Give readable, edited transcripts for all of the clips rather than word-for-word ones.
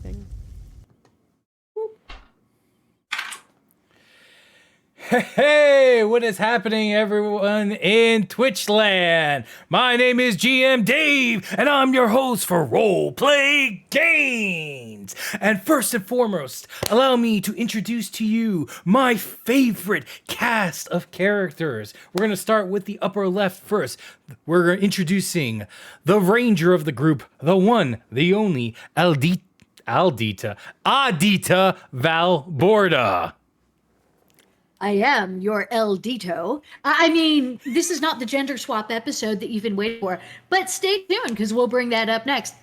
anything. Hey, what is happening, everyone in Twitchland? My name is GM Dave, and I'm your host for Roleplay Games. And first and foremost, allow me to introduce to you my favorite cast of characters. We're going to start with the upper left first. We're introducing the ranger of the group, the one, the only, Adita Valborda. I am your El Dito. I mean, this is not the gender swap episode that you've been waiting for, but stay tuned because we'll bring that up next.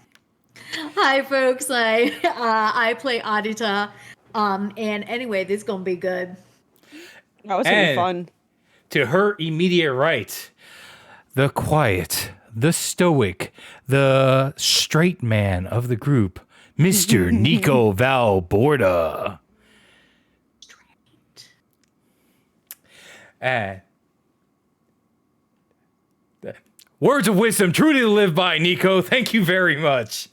Hi, folks. I play Adita. And anyway, this is gonna be good. That was gonna be fun. To her immediate right, the quiet, the stoic, the straight man of the group, Mr. Nico Valborda. And words of wisdom truly to live by, Nico. Thank you very much.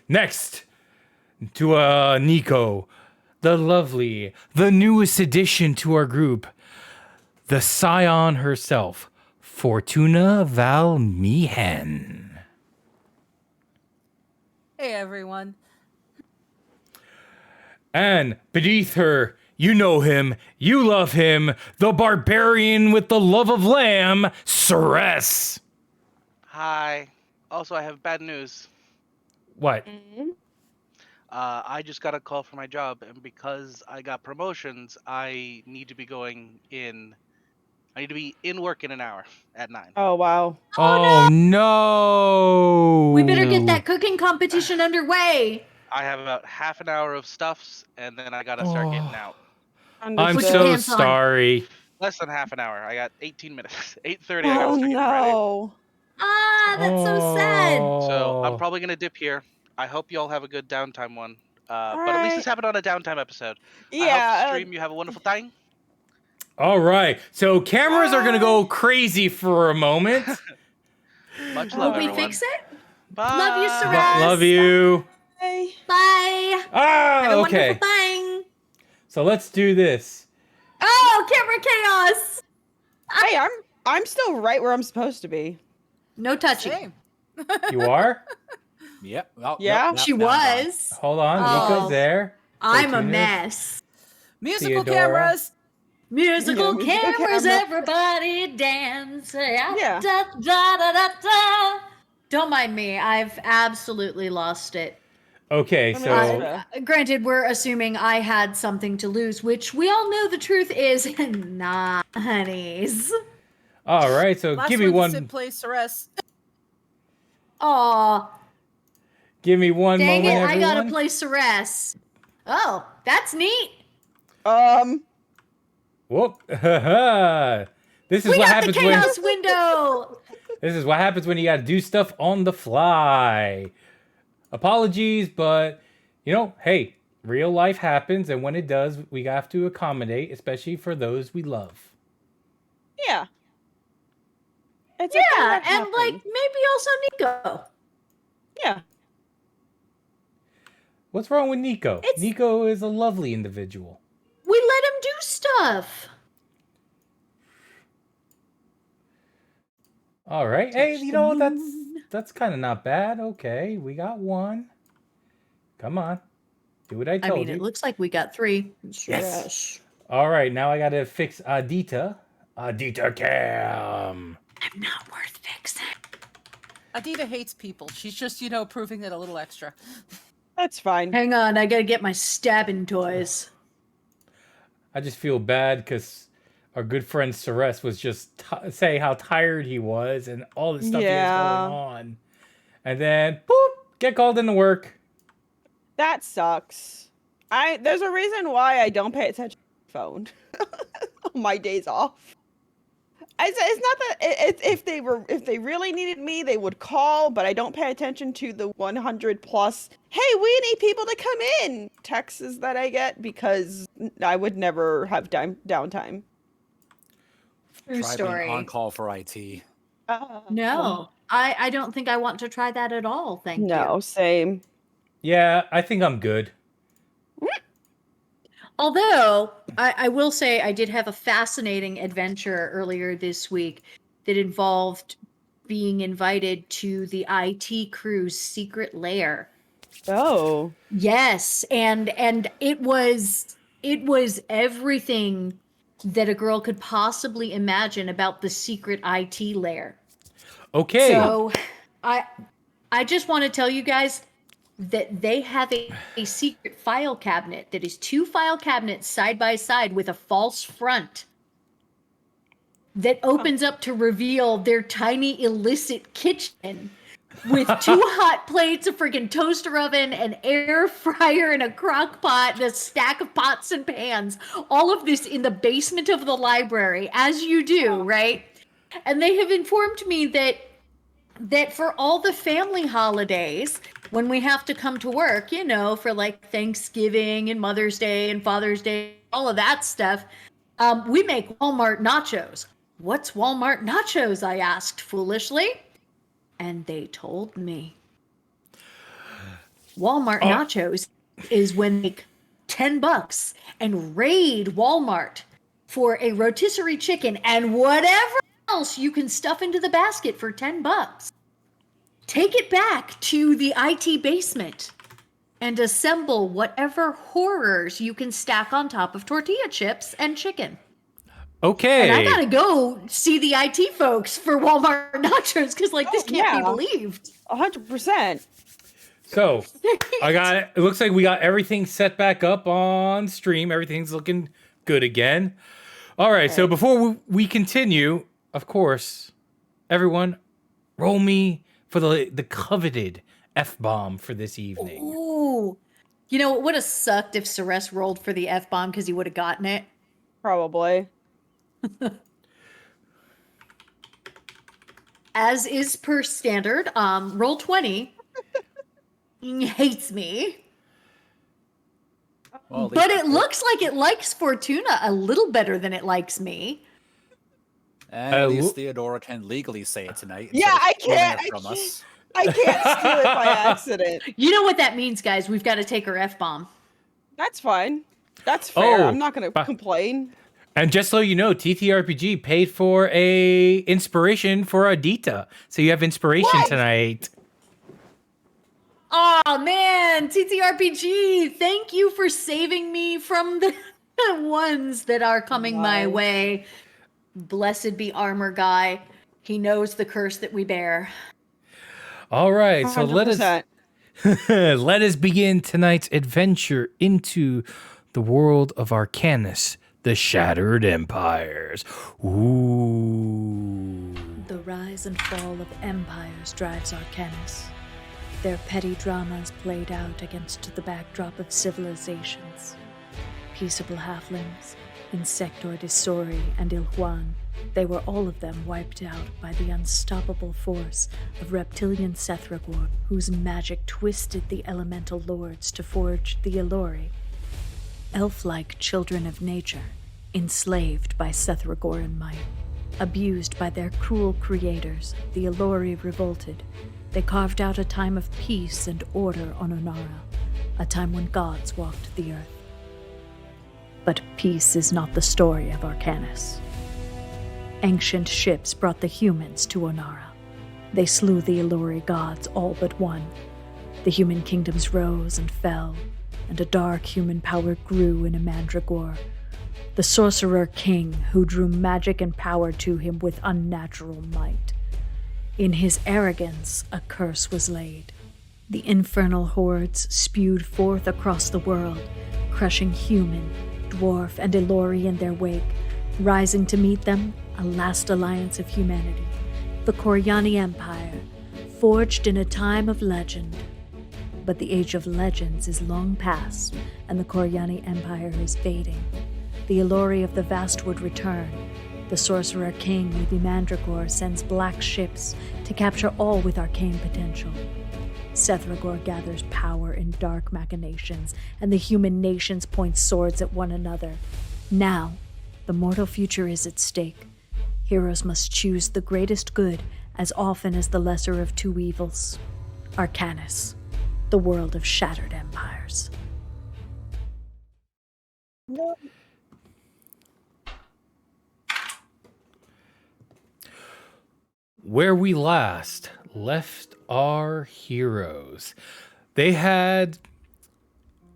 Next to Nico, the lovely, the newest addition to our group, the scion herself, Fortuna Valmihen. Hey, everyone. And beneath her, you know him, you love him, the barbarian with the love of lamb, Ceres. Hi. Also, I have bad news. What? I just got a call for my job, and because I got promotions, I need to be going in. I need to be in work in an hour at 9. Oh wow. Oh no! We better get that cooking competition underway. I have about half an hour of stuffs, and then I gotta start getting out. I'm Understood. Put your so pants on. sorry. Less than half an hour. I got 18 minutes. 8:30. I gotta Oh start getting ready. no. Ah, that's so sad. So I'm Oh. probably gonna dip here. I hope you all have a good downtime one. But at least Alright. this happened on a downtime episode. I Yeah. hope stream you have a wonderful time. All right, so cameras are gonna go crazy for a moment. Much Will love, we everyone. fix it? Bye. Love you, Ceres. Love you. Hey. Bye. Ah, Have a okay. wonderful time. So let's do this. Oh, camera chaos. Hey, I'm still right where I'm supposed to be. No touching. Same. You are? Yep. Oh, Yeah? nope, She now I'm gone. was. Hold on, Oh. Nico's there. I'm a Fortuna. mess. Musical Theodora. cameras. Musical Musical cameras, camera. everybody dance. Yeah. Da, da, da, da, da. Don't mind me. I've absolutely lost it. Okay, Let me so ask you. Granted, we're assuming I had something to lose, which we all know the truth is nah, honeys. all right, so Last give me week, one. Sid plays Ceres. Aw, Give me one dang moment, it, I gotta everyone. play Ceres. Oh, that's neat. Whoop. This is We what got the happens when chaos window. this is what happens when you got to do stuff on the fly. Apologies, but you know, hey, real life happens, and when it does, we have to accommodate, especially for those we love. Yeah. It's a thing Yeah, that and like happens. maybe also Nico. Yeah. What's wrong with Nico? It's- Nico is a lovely individual. We let him do stuff. All right. Hey, Touch you the know, moon. that's kind of not bad. Okay, we got one. Come on. Do what I I told mean, you. it looks like we got 3. Yes. All right, now I got to fix Adita. Adita Cam. I'm not worth fixing. Adita hates people. She's just, proving it a little extra. That's fine. Hang on, I gotta get my stabbing toys. I just feel bad because our good friend Ceres was just saying how tired he was and all the stuff he was Yeah. going on. And then, boop, get called into work. That sucks. There's a reason why I don't pay attention to my phone on my days off. It's not that if they really needed me, they would call, but I don't pay attention to the 100 plus. Hey, we need people to come in texts that I get because I would never have True downtime. Try being story. on call for IT. No, I don't think I want to try that at all. Thank you. No, same. Yeah, I think I'm good. Although, I will say I did have a fascinating adventure earlier this week that involved being invited to the IT crew's secret lair. Oh. Yes, and it was everything that a girl could possibly imagine about the secret IT lair. Okay. So, I just want to tell you guys that they have a secret file cabinet that is 2 file cabinets side by side with a false front that opens up to reveal their tiny illicit kitchen with 2 hot plates, a freaking toaster oven, an air fryer, and a crock pot, and a stack of pots and pans. All of this in the basement of the library, as you do, right? And they have informed me that for all the family holidays, when we have to come to work, you know, for like Thanksgiving and Mother's Day and Father's Day, all of that stuff, we make Walmart nachos. What's Walmart nachos? I asked foolishly. And they told me. Walmart nachos is when they make $10 and raid Walmart for a rotisserie chicken and whatever else you can stuff into the basket for $10. Take it back to the IT basement and assemble whatever horrors you can stack on top of tortilla chips and chicken. Okay. And I gotta go see the IT folks for Walmart nachos because, like, this can't be believed. 100%. So, it looks like we got everything set back up on stream. Everything's looking good again. All right, so before we continue, of course, everyone, roll me for the coveted F-bomb for this evening. Ooh. You know, it would have sucked if Ceres rolled for the F-bomb because he would have gotten it. Probably. As is per standard, roll 20. Hates me. Well, But it looks like it likes Fortuna a little better than it likes me. and at least Theodora can legally say it tonight. Yeah, instead of I stealing can't- it from us. I can't steal it by accident. You know what that means, guys. We've got to take her F-bomb. That's fine. That's fair. Oh, I'm not going to complain. And just so you know, TTRPG paid for a inspiration for Adita. So you have inspiration tonight. Oh, man. TTRPG, thank you for saving me from the ones that are coming my way. Blessed be Armor Guy. He knows the curse that we bear. All right, so 100%. let us begin tonight's adventure into the world of Arcanis, the Shattered Empires. Ooh. The rise and fall of empires drives Arcanis. Their petty dramas played out against the backdrop of civilizations. Peaceable halflings, Insectoid Isori and Ilhuan, they were all of them wiped out by the unstoppable force of reptilian Sethragor, whose magic twisted the elemental lords to forge the Ilori. Elf-like children of nature, enslaved by Sethragoran might, abused by their cruel creators, the Ilori revolted. They carved out a time of peace and order on Onara, a time when gods walked the earth. But peace is not the story of Arcanis. Ancient ships brought the humans to Onara. They slew the Ilori gods, all but one. The human kingdoms rose and fell, and a dark human power grew in a mandragore. The sorcerer king who drew magic and power to him with unnatural might. In his arrogance, a curse was laid. The infernal hordes spewed forth across the world, crushing human, dwarf, and Ilori in their wake. Rising to meet them, a last alliance of humanity, the Koryani Empire, forged in a time of legend. But the age of legends is long past, and the Koryani Empire is fading. The Ilori of the Vast would return. The Sorcerer King, Lady Mandragore, sends black ships to capture all with arcane potential. Sethragor gathers power in dark machinations, and the human nations point swords at one another. Now, the mortal future is at stake. Heroes must choose the greatest good as often as the lesser of two evils. Arcanis. the world of shattered empires. No. Where we last left our heroes, they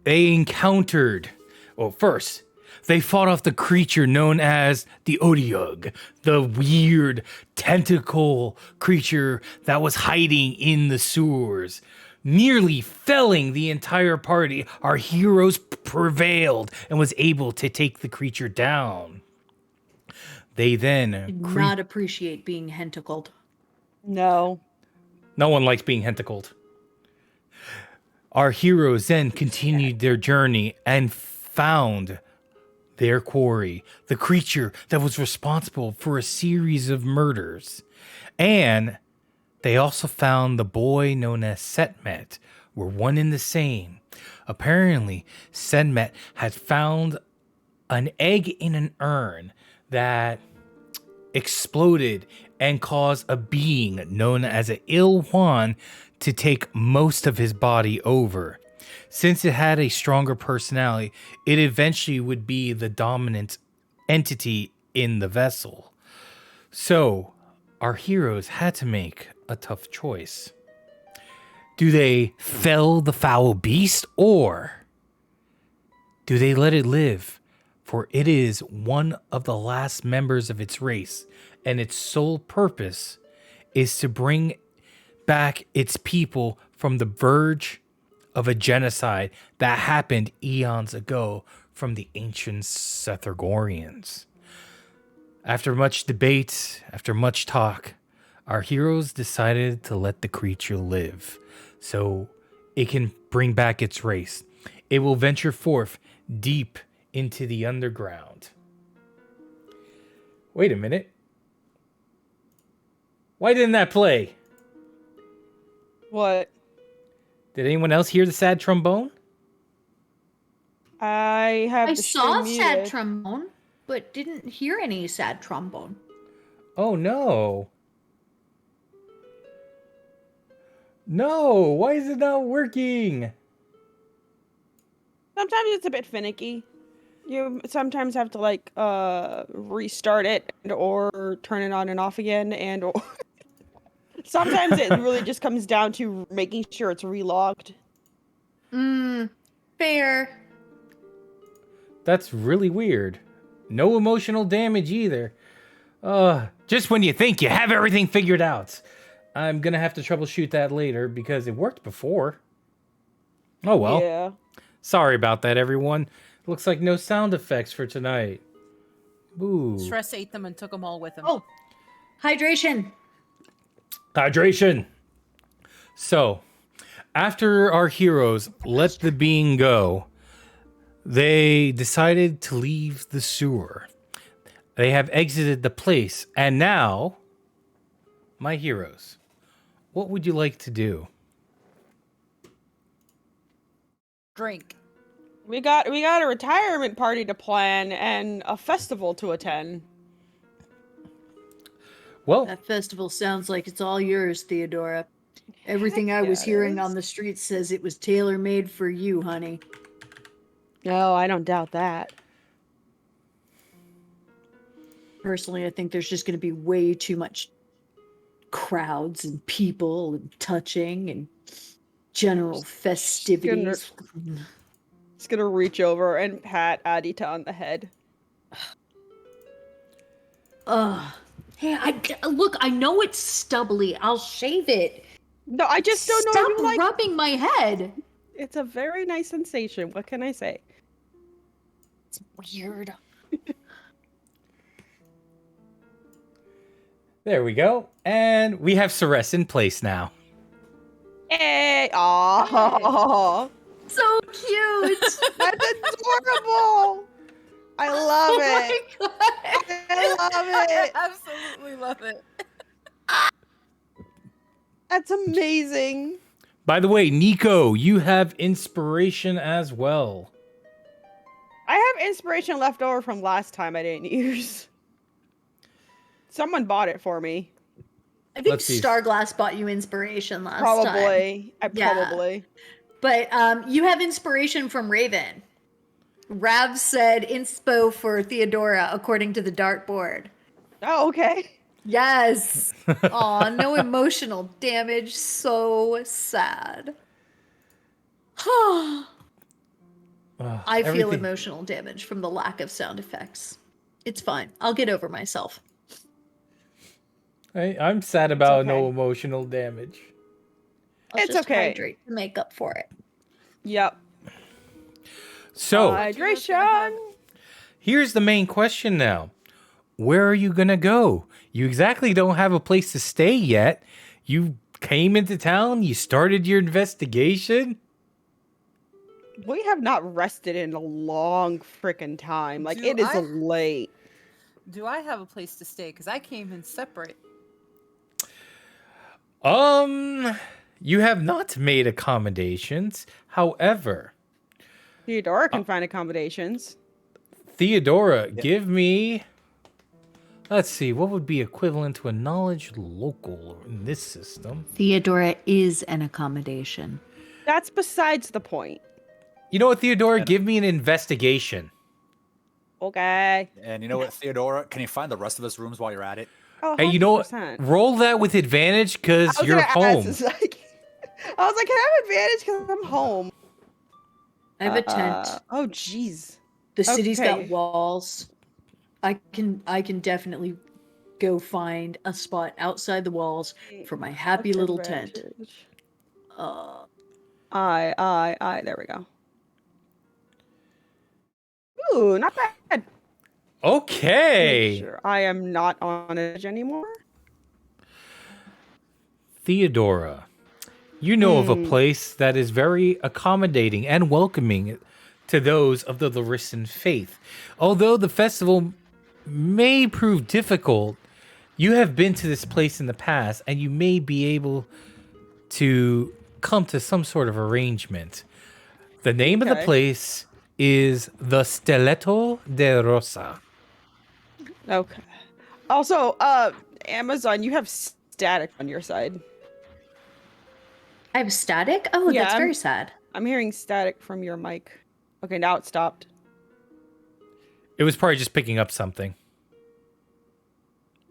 encountered, well, first, they fought off the creature known as the Odiug, the weird tentacle creature that was hiding in the sewers. Nearly felling the entire party, our heroes prevailed and was able to take the creature down. They then Did not appreciate being hentacled. No. No one likes being hentacled. Our heroes then continued their journey and found their quarry, the creature that was responsible for a series of murders. And they also found the boy known as Setmet, were one and the same. Apparently, Setmet had found an egg in an urn that exploded and caused a being known as an Ilwan to take most of his body over. Since it had a stronger personality, it eventually would be the dominant entity in the vessel. So, our heroes had to make a tough choice. Do they fell the foul beast, or do they let it live? For it is one of the last members of its race, and its sole purpose is to bring back its people from the verge of a genocide that happened eons ago from the ancient Sethergorians. After much debate, after much talk, our heroes decided to let the creature live so it can bring back its race. It will venture forth deep into the underground. Wait a minute. Why didn't that play? What? Did anyone else hear the sad trombone? I have. I the saw stream sad muted. trombone, but didn't hear any sad trombone. Oh no. No, why is it not working? Sometimes it's a bit finicky. You sometimes have to like restart it and or turn it on and off again, and or sometimes it really just comes down to making sure it's relogged. Fair. That's really weird. No emotional damage either. Just when you think you have everything figured out. I'm gonna have to troubleshoot that later because it worked before. Oh well. Yeah. Sorry about that, everyone. Looks like no sound effects for tonight. Boo. Stress ate them and took them all with him. Oh, hydration. Hydration. So, after our heroes let the being go, they decided to leave the sewer. They have exited the place, and now, my heroes, what would you like to do? Drink. We got a retirement party to plan and a festival to attend. Well, That festival sounds like it's all yours, Theodora. Everything I was yeah, it hearing is. on the street says it was tailor-made for you, honey. No, I don't doubt that. Personally, I think there's just going to be way too much crowds and people and touching and general festivities. Just gonna reach over and pat Adita on the head. Hey, look, I know it's stubbly. I'll shave it. No, I just don't know. Stop If you like. rubbing my head. It's a very nice sensation. What can I say? It's weird. there we go. And we have Ceres in place now. Hey, aww, So cute. that's adorable. I love it. Oh my God. I love it. Absolutely love it. That's amazing. By the way, Nico, you have inspiration as well. I have inspiration left over from last time I didn't use. Someone bought it for me. I think Let's see. Starglass bought you inspiration last time. Probably. Yeah. Probably. But you have inspiration from Raven. Rav said inspo for Theodora according to the dartboard. Oh, okay. Yes. Aw, no emotional damage. So sad. I feel emotional damage from the lack of sound effects. It's fine. I'll get over myself. I'm sad about okay. no emotional damage. I'll It's just okay. hydrate to make up for it. Yep. So, Hydration. here's the main question now. Where are you going to go? You exactly don't have a place to stay yet. You came into town, you started your investigation. We have not rested in a long freaking time. Like, Do it is I- late. Do I have a place to stay? Because I came in separate. You have not made accommodations. However, Theodora can find accommodations. Theodora, give me... Let's see, what would be equivalent to a knowledge local in this system? Theodora is an accommodation. That's besides the point. You know what, Theodora? Give me an investigation. Okay. And you know what, Theodora? Can you find the rest of his rooms while you're at it? Oh, Hey, you know what? 100%. Roll that with advantage because I was you're gonna home. ask, like, I was like, can I have advantage because I'm home? I have a tent. Oh, jeez. The city's okay. got walls. I can definitely go find a spot outside the walls for my happy What's little tent. advantage? Uh, There we go. Ooh, not bad. Okay. Make sure I am not on edge anymore. Theodora, you know of a place that is very accommodating and welcoming to those of the Larissan faith. Although the festival may prove difficult, you have been to this place in the past and you may be able to come to some sort of arrangement. The name of the Okay. place is the Stiletto de Rosa. Okay. Also, Amazon, you have static on your side. I have static? Oh, Yeah, that's I'm- very sad. I'm hearing static from your mic. Okay, now it stopped. It was probably just picking up something.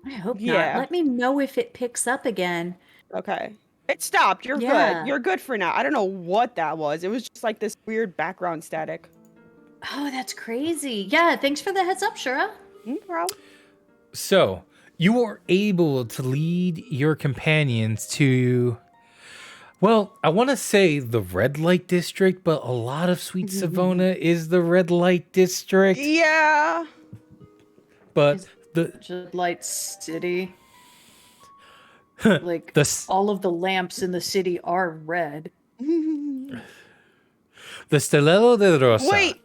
I hope Yeah. not. Let me know if it picks up again. Okay. It stopped. You're Yeah. good. You're good for now. I don't know what that was. It was just like this weird background static. Oh, that's crazy. Yeah, thanks for the heads up, Shura. No problem. So, you are able to lead your companions to, well, I want to say the red light district, but a lot of Sweet Savona is the red light district. Yeah. But the Light City. Like, the all of the lamps in the city are red. the Stiletto de Rosa. Wait.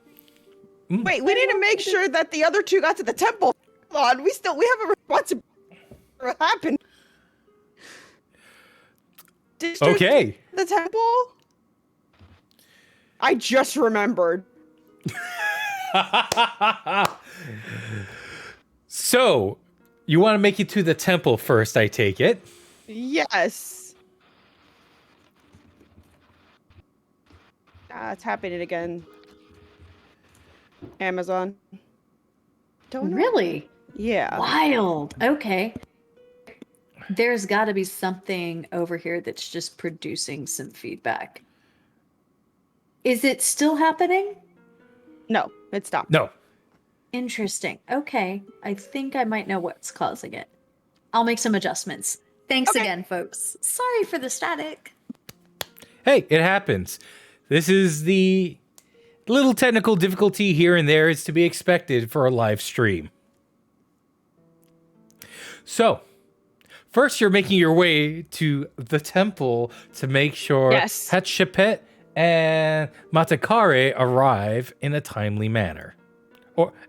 Wait, we need to make sure that the other two got to the temple. Hold on, we have a responsibility for what happened. District Okay. The temple? I just remembered. So, you want to make it to the temple first, I take it. Yes. Ah, it's happening again. Amazon. Don't know. Really? Yeah. Wild. Okay. There's got to be something over here that's just producing some feedback. Is it still happening? No, it stopped. No. Interesting. Okay. I think I might know what's causing it. I'll make some adjustments. Thanks Okay. again, folks. Sorry for the static. Hey, it happens. This is the little technical difficulty here and there is to be expected for a live stream. So, first you're making your way to the temple to make sure Yes. Hatshepet and Matakare arrive in a timely manner.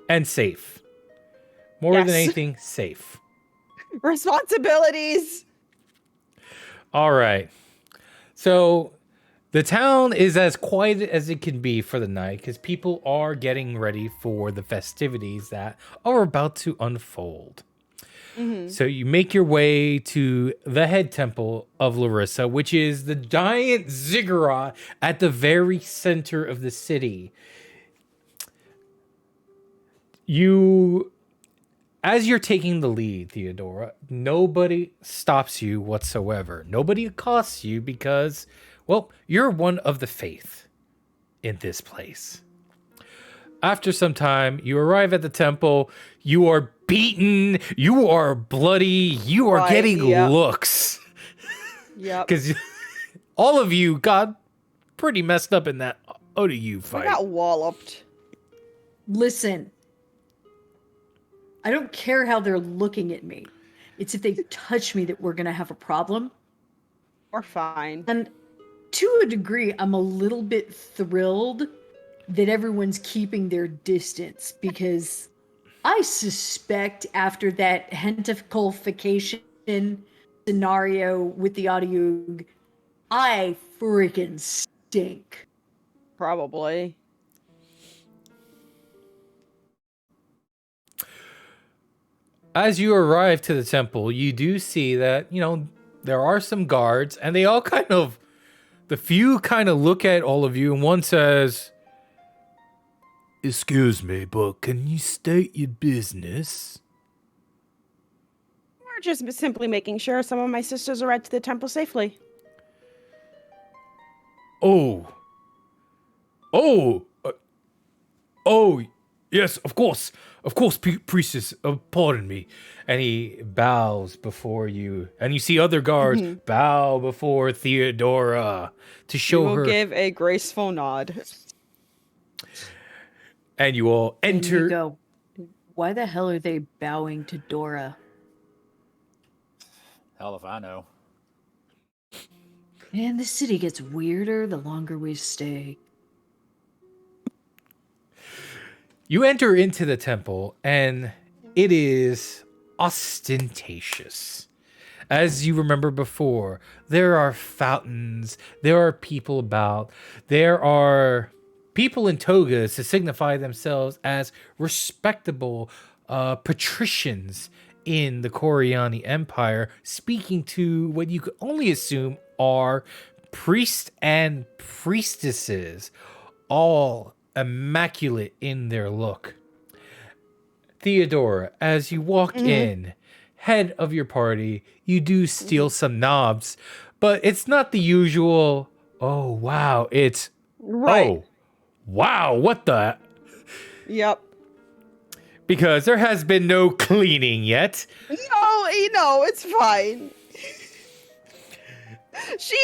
And safe. More than Yes. anything, safe. Responsibilities. All right. So the town is as quiet as it can be for the night because people are getting ready for the festivities that are about to unfold. So you make your way to the head temple of Larissa, which is the giant ziggurat at the very center of the city. As you're taking the lead, Theodora, nobody stops you whatsoever. Nobody accosts you because, well, you're one of the faith in this place. After some time, you arrive at the temple. You are beaten. You are bloody. You are getting looks. Yep. Because all of you got pretty messed up in that ODU fight. I got walloped. Listen, I don't care how they're looking at me. It's if they touch me that we're going to have a problem. We're fine. And to a degree, I'm a little bit thrilled that everyone's keeping their distance, because I suspect after that hentification scenario with the audio, I freaking stink. Probably. As you arrive to the temple, you do see that, there are some guards, and they all the few look at all of you, and one says, "Excuse me, but can you state your business?" We're just simply making sure some of my sisters arrived to the temple safely. Oh, yes, of course, priestess, pardon me. And he bows before you, and you see other guards bow before Theodora to show her. Give a graceful nod. And you all enter. And you go, why the hell are they bowing to Dora? Hell if I know. Man, the city gets weirder the longer we stay. You enter into the temple, and it is ostentatious. As you remember before, there are fountains, there are people about, there are people in togas to signify themselves as respectable patricians in the Coriani Empire, speaking to what you could only assume are priests and priestesses, all immaculate in their look. Theodora, as you walk in, head of your party, you do steal some knobs, but it's not the usual, oh wow, it's, oh wow, what the? Yep. Because there has been no cleaning yet. No, it's fine. She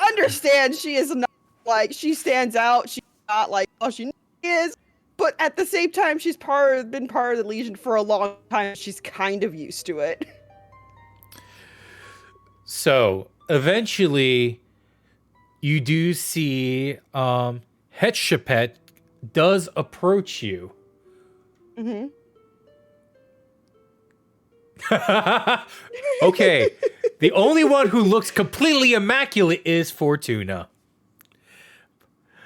understands she is not, like, she stands out. She's not like, oh, she is. But at the same time, she's been part of the Legion for a long time. She's kind of used to it. So, eventually, you do see Hetshepet does approach you. Mm-hmm. Okay, the only one who looks completely immaculate is Fortuna.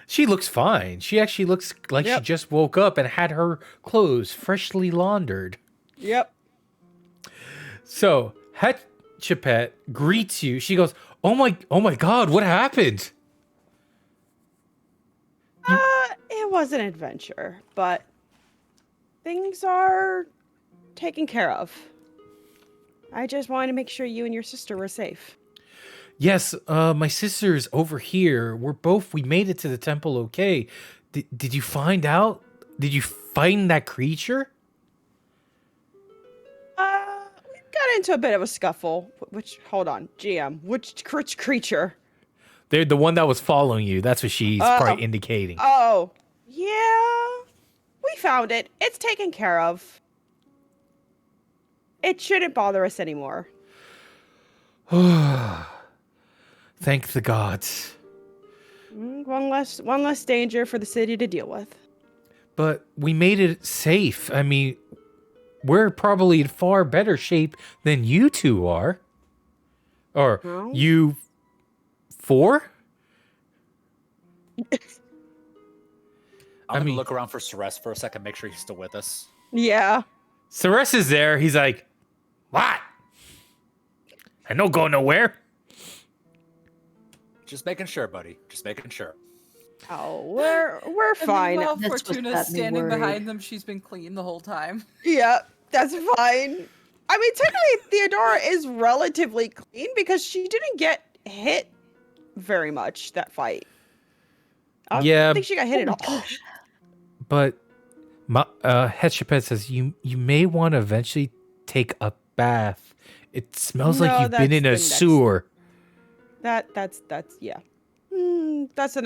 She looks fine. She actually looks like she just woke up and had her clothes freshly laundered. Yep. So, Hetshepet greets you. She goes, oh my God, what happened? It was an adventure, but things are taken care of. I just wanted to make sure you and your sister were safe. Yes, my sister's over here. We made it to the temple okay. Did you find out? Did you find that creature? We got into a bit of a scuffle. Hold on, GM, which creature? They're the one that was following you. That's what she's probably indicating. Oh, yeah. We found it. It's taken care of. It shouldn't bother us anymore. Thank the gods. One less danger for the city to deal with. But we made it safe. I mean, we're probably in far better shape than you two are. Or you four? I'm gonna look around for Ceres for a second, make sure he's still with us. Yeah. Ceres is there. He's like, What? I don't go nowhere. Just making sure, buddy. Just making sure. Oh, we're And fine. meanwhile, That's what's Fortuna's got me standing worried. behind them. She's been clean the whole time. Yeah, that's fine. I mean, technically, Theodora is relatively clean because she didn't get hit very much that fight. I don't Yeah. think she got hit at all. But Hetchepet says you may want to eventually take a bath. It smells like No, you've been that's in a the next- sewer. That's yeah. That's the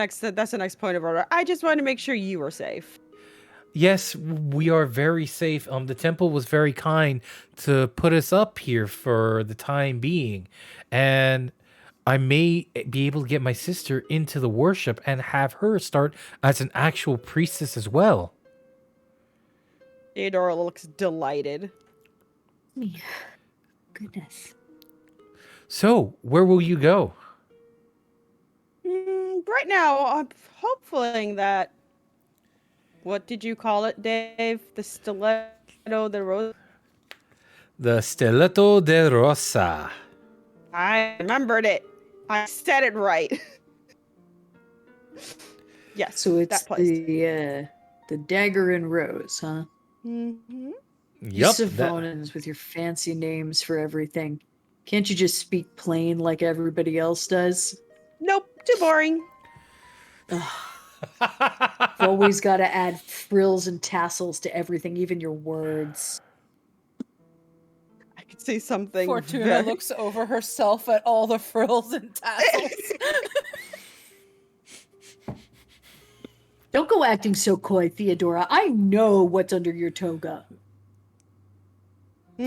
next point of order. I just wanted to make sure you were safe. Yes, we are very safe. The temple was very kind to put us up here for the time being, and I may be able to get my sister into the worship and have her start as an actual priestess as well. Theodora looks delighted. Goodness. So, where will you go? Right now, I'm hoping that. What did you call it, Dave? The stiletto, the rose. The Stiletto de Rosa. I remembered it. I said it right. Yes. So it's that place. the dagger and rose, huh? Mm-hmm. You Yup. Savonans with your fancy names for everything. Can't you just speak plain like everybody else does? Nope. Too boring. You've always got to add frills and tassels to everything, even your words. I could say something. Fortuna very- looks over herself at all the frills and tassels. Don't go acting so coy, Theodora. I know what's under your toga.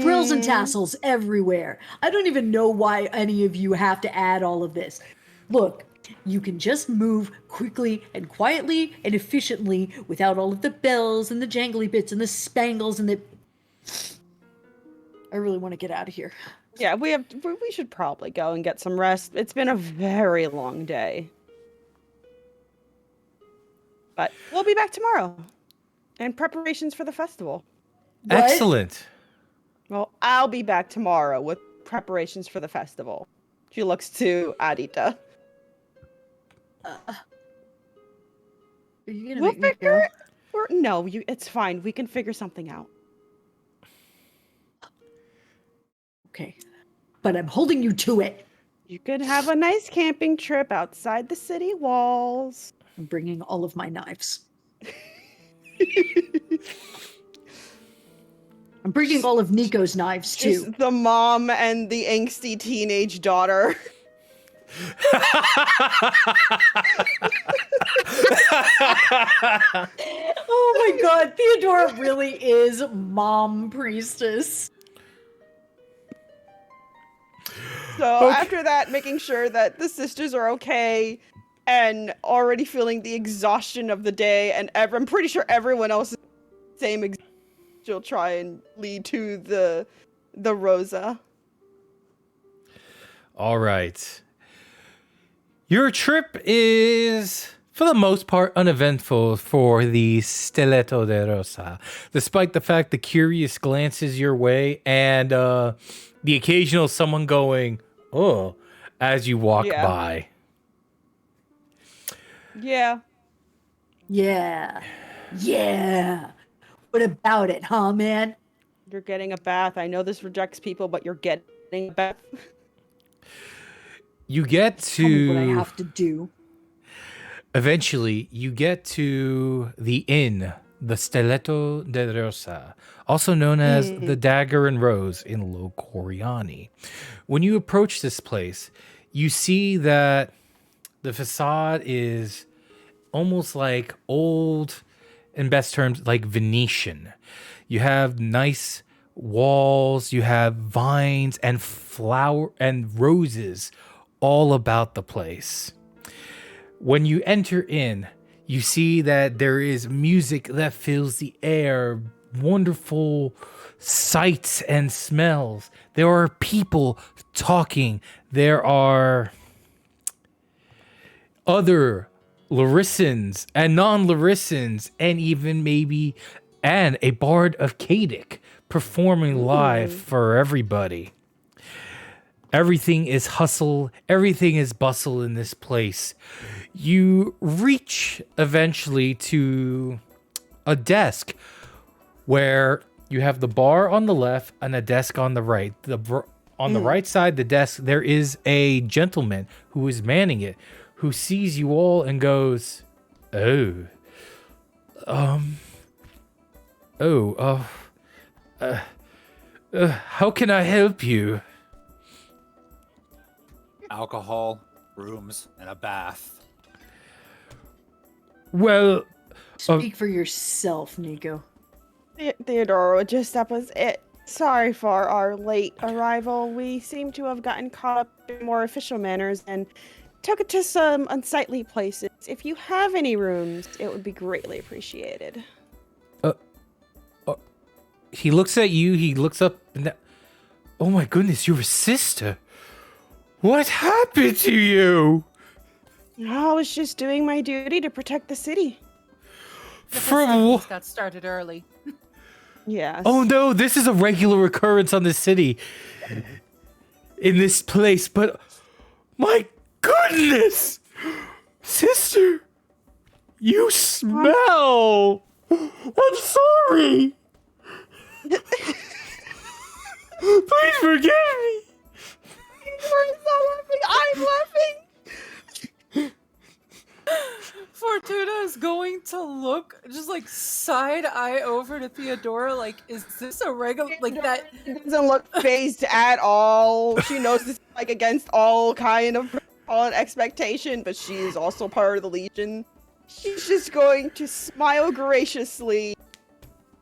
Frills and tassels everywhere. I don't even know why any of you have to add all of this. Look, you can just move quickly and quietly and efficiently without all of the bells and the jangly bits and the spangles and the... I really want to get out of here. Yeah, we should probably go and get some rest. It's been a very long day. But we'll be back tomorrow. And preparations for the festival. What? Excellent. Well, I'll be back tomorrow with preparations for the festival. She looks to Adita. Are you gonna We'll make me figure go? it. No, it's fine. We can figure something out. Okay. But I'm holding you to it. You could have a nice camping trip outside the city walls. I'm bringing all of my knives. I'm bringing all of Nico's knives too. Just the mom and the angsty teenage daughter. Oh my god, Theodora really is mom priestess. So after that, making sure that the sisters are okay and already feeling the exhaustion of the day, and I'm pretty sure everyone else is the same. She'll try and lead to the Rosa. All right. Your trip is, for the most part, uneventful for the Stiletto de Rosa, despite the fact the curious glances your way and the occasional someone going, "Oh," as you walk Yeah. by. Yeah. Yeah. Yeah. What about it, huh, man? You're getting a bath. I know this rejects people, but you're getting a bath. You get Tell me what I to, have to do. eventually, you get to the inn, the Stiletto de Rosa, also known as the Dagger and Rose in Lo Coriani. When you approach this place, you see that the facade is almost like old, in best terms, like Venetian. You have nice walls, you have vines and flower and roses all about the place. When you enter in, you see that there is music that fills the air, wonderful sights and smells. There are people talking. There are other Larissans and non-Larissans, and even maybe a bard of Kadic performing live for everybody. Everything is hustle, everything is bustle in this place. You reach eventually to a desk where you have the bar on the left and a desk on the right. On the right side, the desk, there is a gentleman who is manning it, who sees you all and goes, how can I help you? Alcohol, rooms, and a bath. Well, Speak for yourself, Nico. Theodora, just that was it. Sorry for our late arrival. We seem to have gotten caught up in more official manners and took it to some unsightly places. If you have any rooms, it would be greatly appreciated. he looks at you, he looks up, and oh my goodness, you're a sister. What happened to you? I was just doing my duty to protect the city. From what? Got started early. Yes. Oh no, this is a regular occurrence on the city. In this place, but my goodness! Sister! You smell! I'm sorry! Please forgive me! I'm laughing! Fortuna is going to look just like side eye over to Theodora, like, is this a regular like that? Doesn't look phased at all. She knows this is like against all kind of protocol and expectation, but she is also part of the Legion. She's just going to smile graciously.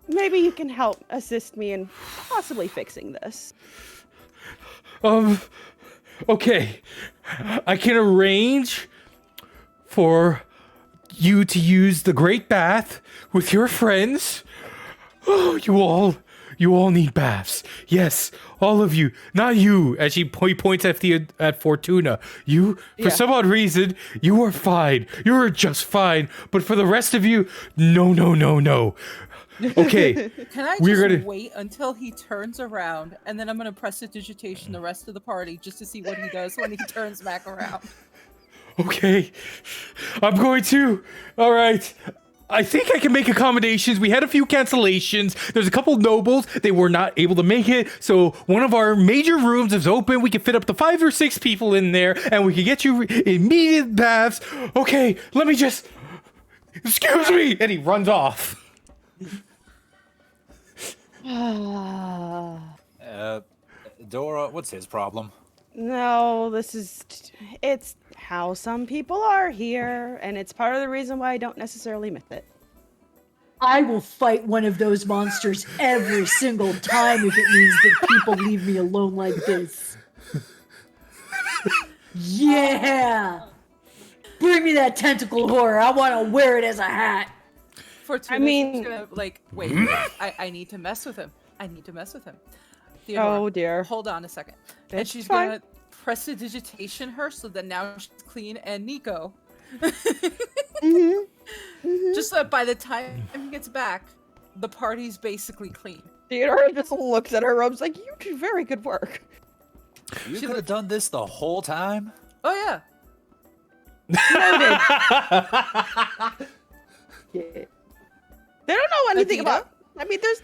Maybe you can help assist me in possibly fixing this. Okay. I can arrange for you to use the Great Bath with your friends. Oh, you all need baths. Yes, all of you. Not you, as he points at Fortuna. You, for some odd reason, you are fine. You are just fine. But for the rest of you, no. Okay. Can I just wait until he turns around, and then I'm gonna prestidigitation the rest of the party just to see what he does when he turns back around. Okay. I'm going to. All right. I think I can make accommodations. We had a few cancellations. There's a couple nobles. They were not able to make it. So one of our major rooms is open. We can fit up to 5 or 6 people in there, and we can get you immediate baths. Okay, let me just... Excuse me! And he runs off. Dora, what's his problem? No, it's how some people are here, and it's part of the reason why I don't necessarily miss it. I will fight one of those monsters every single time if it means that people leave me alone like this. Yeah! Bring me that tentacle horror. I want to wear it as a hat. Fortuna's gonna, like, wait, I need to mess with him. Theodora, Oh dear. hold on a second. And It's she's fine. gonna prestidigitation her so that now she's clean and Nico. Just so that by the time he gets back, the party's basically clean. Theodora just looks at her robes like, you do very good work. You could have done this the whole time? Oh yeah. Noted. Yeah. They don't know anything Adita? about... I mean, there's...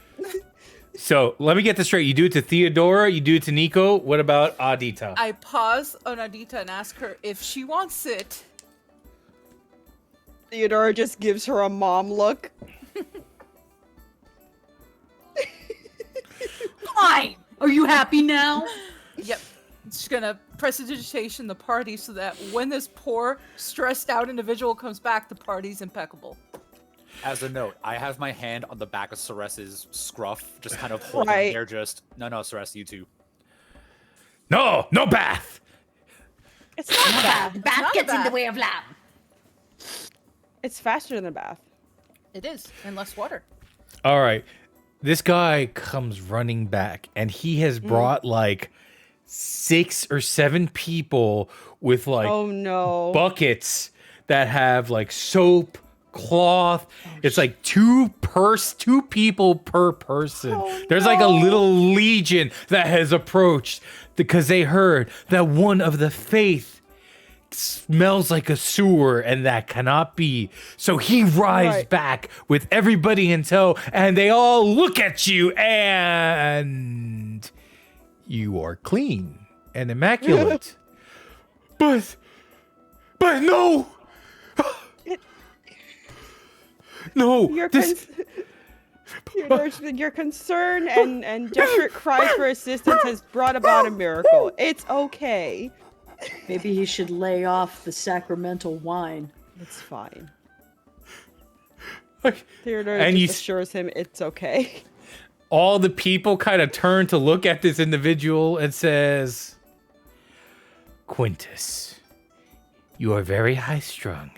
So let me get this straight. You do it to Theodora, you do it to Nico. What about Adita? I pause on Adita and ask her if she wants it. Theodora just gives her a mom look. Fine! Are you happy now? Yep. She's gonna prestidigitation the party so that when this poor, stressed out individual comes back, the party's impeccable. As a note, I have my hand on the back of Ceres's scruff, just kind of holding Right. there, just, no, Ceres, you too. No bath. It's not bad. Bath not a gets in the bath. way of lab. It's faster than a bath. It is, and less water. All right. This guy comes running back, and he has brought like 6 or 7 people with like Oh no. buckets that have like soap, cloth. It's like two people per person. Oh, There's like a little legion that has approached because they heard that one of the faith smells like a sewer and that cannot be. So he rides back with everybody in tow and they all look at you and you are clean and immaculate. but no! No, Your concern and desperate cry for assistance has brought about a miracle. It's okay. Maybe he should lay off the sacramental wine. It's fine. Theodore and just assures him it's okay. All the people kind of turn to look at this individual and says, Quintus, you are very high-strung.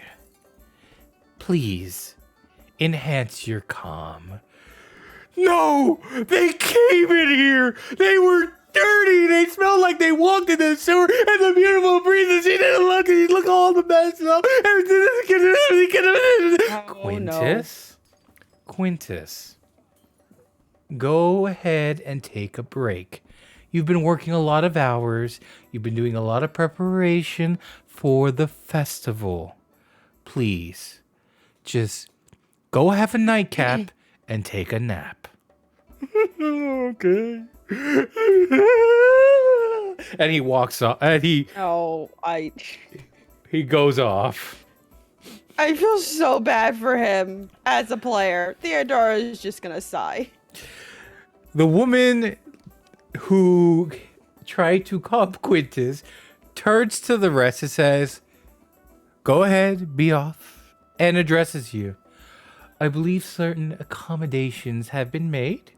Please, enhance your calm. No! They came in here! They were dirty! They smelled like they walked in the sewer and the beautiful breezes. She didn't look, you look all the mess up. Quintus? No. Quintus. Go ahead and take a break. You've been working a lot of hours. You've been doing a lot of preparation for the festival. Please, just go have a nightcap and take a nap. Okay. And he walks off. And he goes off. I feel so bad for him as a player. Theodora is just gonna sigh. The woman who tried to cop Quintus turns to the rest and says, "Go ahead, be off," and addresses you. I believe certain accommodations have been made.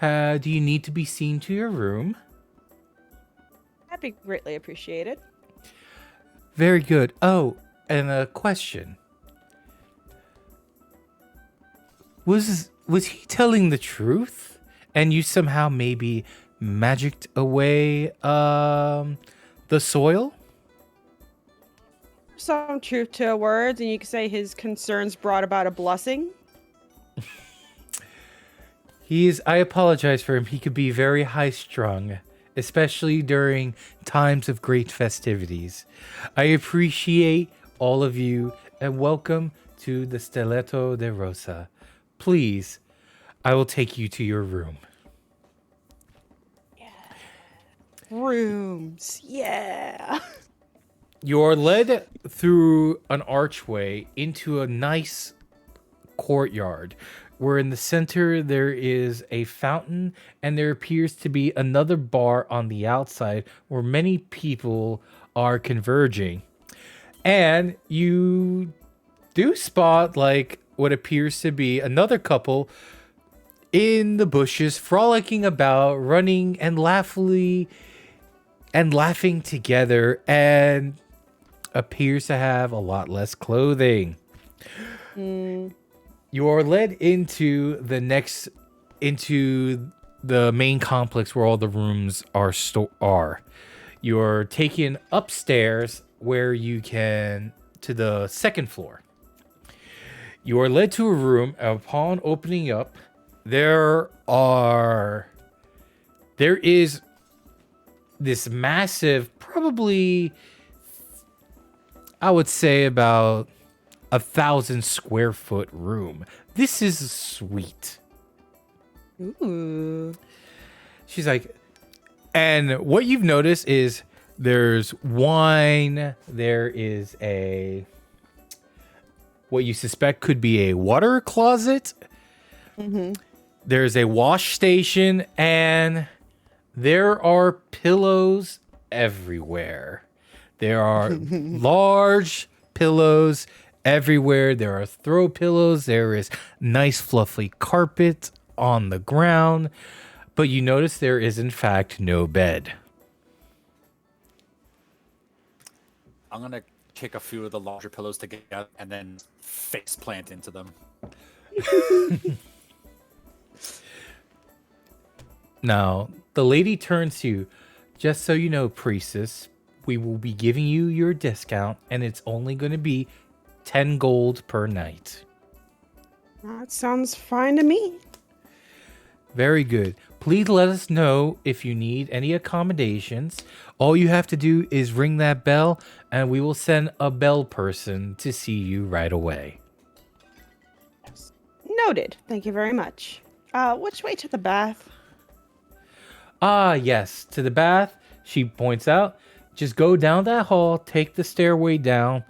Do you need to be seen to your room? That'd be greatly appreciated. Very good. Oh, and a question. Was he telling the truth? And you somehow maybe magicked away the soil? Some truth to words, and you could say his concerns brought about a blessing. I apologize for him. He could be very high-strung, especially during times of great festivities. I appreciate all of you, and welcome to the Stiletto de Rosa. Please, I will take you to your room. Yeah. Rooms. Yeah. You're led through an archway into a nice courtyard, where in the center there is a fountain and there appears to be another bar on the outside where many people are converging. And you do spot like what appears to be another couple in the bushes, frolicking about, running and laughing together, and appears to have a lot less clothing. You are led into the main complex where all the rooms are. You're taken upstairs where you can to the second floor. You are led to a room. Upon opening up, there is this massive, probably I would say about 1,000 square foot room. This is sweet. Ooh. She's like, and what you've noticed is there's wine. There is what you suspect could be a water closet. Mm-hmm. There's a wash station, and there are pillows everywhere. There are large pillows everywhere. There are throw pillows. There is nice fluffy carpet on the ground. But you notice there is, in fact, no bed. I'm going to kick a few of the larger pillows together and then face plant into them. Now, the lady turns to you. Just so you know, priestess, we will be giving you your discount, and it's only going to be 10 gold per night. That sounds fine to me. Very good. Please let us know if you need any accommodations. All you have to do is ring that bell, and we will send a bell person to see you right away. Noted. Thank you very much. Which way to the bath? Ah, yes, to the bath, she points out. Just go down that hall, take the stairway down.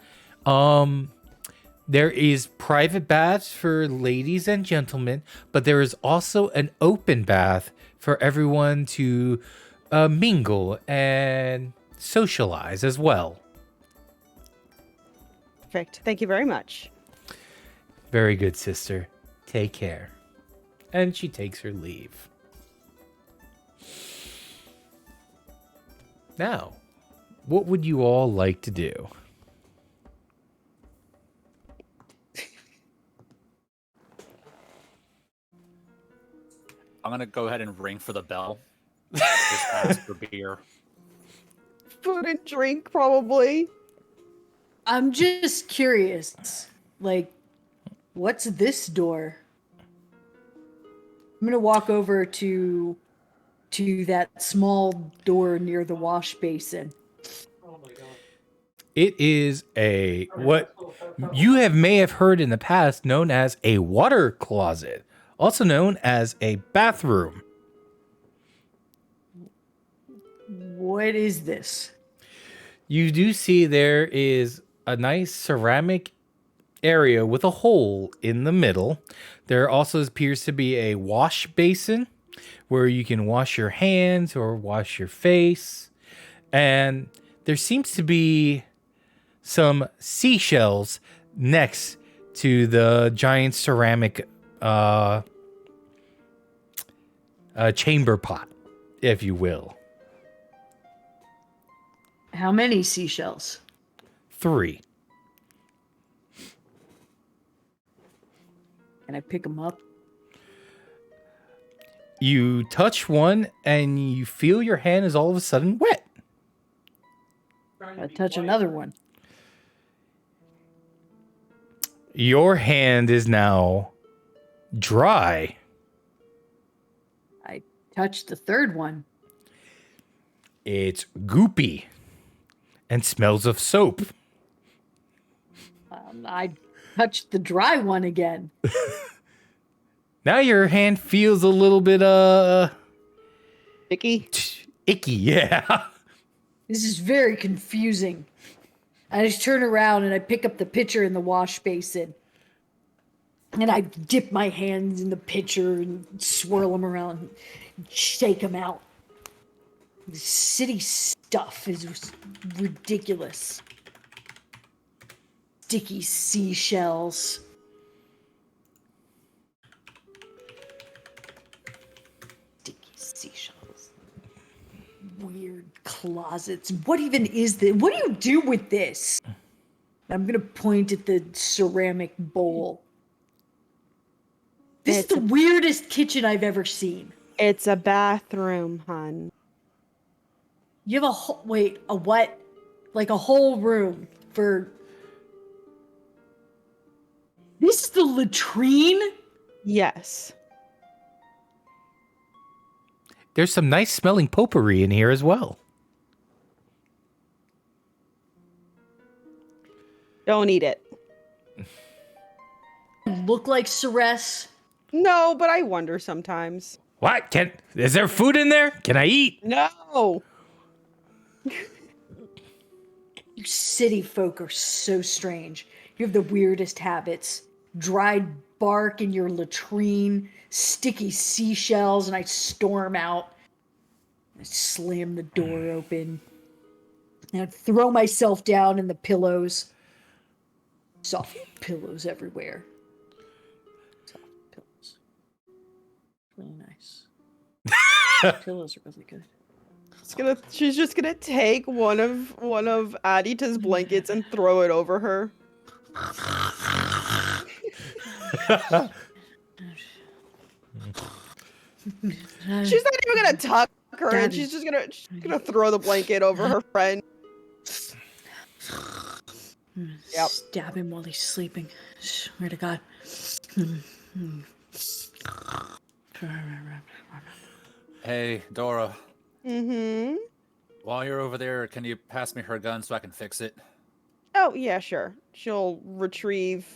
There is private baths for ladies and gentlemen, but there is also an open bath for everyone to mingle and socialize as well. Perfect. Thank you very much. Very good, sister. Take care. And she takes her leave. Now, what would you all like to do? I'm gonna go ahead and ring for the bell. Just ask for beer. Food and drink, probably. I'm just curious. Like, what's this door? I'm gonna walk over to that small door near the wash basin. It is what you may have heard in the past known as a water closet, also known as a bathroom. What is this? You do see there is a nice ceramic area with a hole in the middle. There also appears to be a wash basin where you can wash your hands or wash your face. And there seems to be some seashells next to the giant ceramic chamber pot, if you will. How many seashells? 3. Can I pick them up? You touch one and you feel your hand is all of a sudden wet. I touch another one. Your hand is now dry. I touch the third one. It's goopy and smells of soap. I touch the dry one again. Now your hand feels a little bit Icky. icky, yeah. This is very confusing. I just turn around and I pick up the pitcher in the wash basin. And I dip my hands in the pitcher and swirl them around and shake them out. The city stuff is ridiculous. Sticky seashells. Sticky seashells. Weird closets. What even is this? What do you do with this? I'm going to point at the ceramic bowl. This is the weirdest kitchen I've ever seen. It's a bathroom, hun. You have a whole, wait, a what? Like a whole room for... This is the latrine? Yes. There's some nice smelling potpourri in here as well. Don't eat it. Look like Ceres. No, but I wonder sometimes. What? Is there food in there? Can I eat? No. You city folk are so strange. You have the weirdest habits. Dried bark in your latrine, sticky seashells, and I storm out. I slam the door open. And I throw myself down in the pillows. Soft pillows everywhere. Soft pillows. Really nice. Pillows are really good. She's just gonna take one of Adita's blankets and throw it over her. She's not even gonna tuck her, and she's just gonna throw the blanket over her friend. Yep. Stab him while he's sleeping. Swear to God. Hey, Dora. Mm-hmm. While you're over there, can you pass me her gun so I can fix it? Oh, yeah, sure. She'll retrieve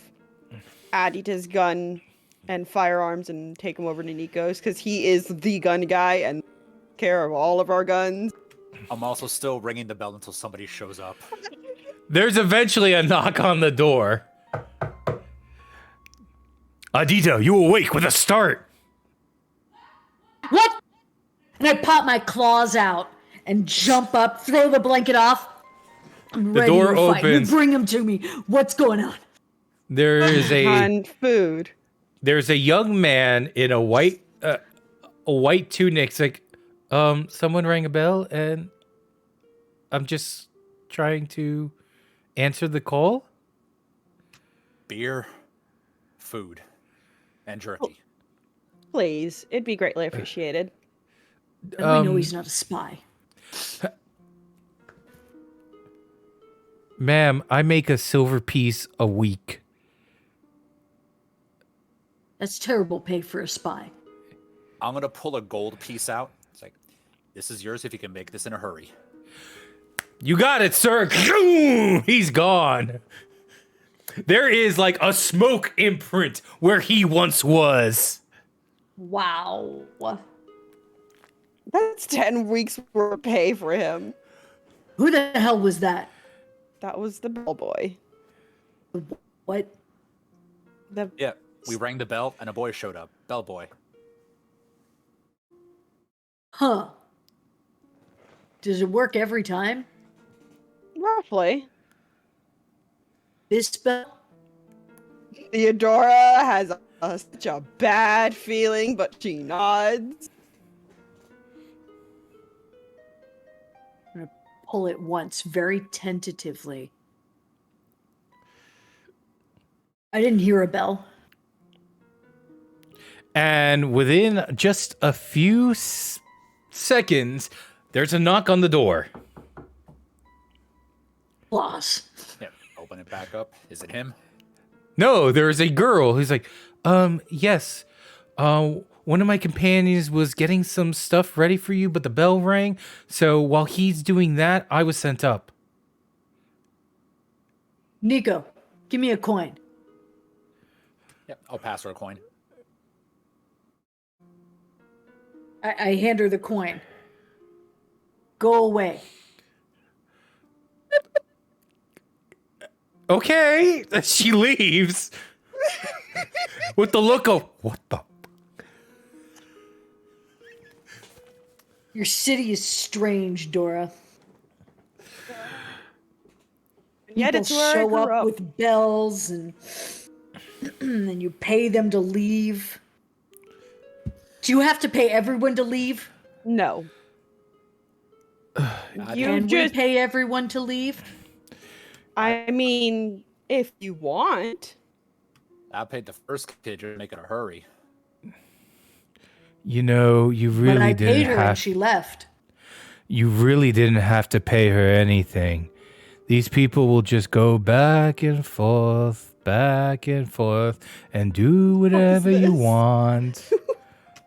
Adita's gun and firearms and take him over to Nico's, because he is the gun guy and care of all of our guns. I'm also still ringing the bell until somebody shows up. There's eventually a knock on the door. Adito, you awake with a start. What? And I pop my claws out and jump up, throw the blanket off. I'm The ready door to fight. opens. You bring him to me. What's going on? There is And food. there's a young man in a white tunic. It's like, someone rang a bell and I'm just trying to answer the call. Beer, food, and jerky. Please. It'd be greatly appreciated. And we know he's not a spy. Ma'am, I make a silver piece a week. That's terrible pay for a spy. I'm gonna pull a gold piece out. It's like, this is yours if you can make this in a hurry. You got it, sir. He's gone. There is like a smoke imprint where he once was. Wow. That's 10 weeks worth of pay for him. Who the hell was that? That was the bellboy. What? Yeah, we rang the bell and a boy showed up. Bellboy. Huh. Does it work every time? Roughly. This bell? Theodora has such a bad feeling, but she nods. I'm gonna pull it once, very tentatively. I didn't hear a bell. And within just a few seconds, there's a knock on the door. Boss. Yeah, open it back up. Is it him? No, there's a girl who's like, yes. One of my companions was getting some stuff ready for you, but the bell rang. So while he's doing that, I was sent up. Nico, give me a coin. Yep, I'll pass her a coin. I hand her the coin. Go away. Okay. She leaves. With the look of, what the? Your city is strange, Dora. Yet People it's where I show grew up up. with bells and and you pay them to leave. Do you have to pay everyone to leave? No. You And we just, pay everyone to leave? I mean, if you want. I paid the first kid to make it a hurry. You know, you But really I paid didn't her and have. she left. You really didn't have to pay her anything. These people will just go back and forth, and do whatever you this? want.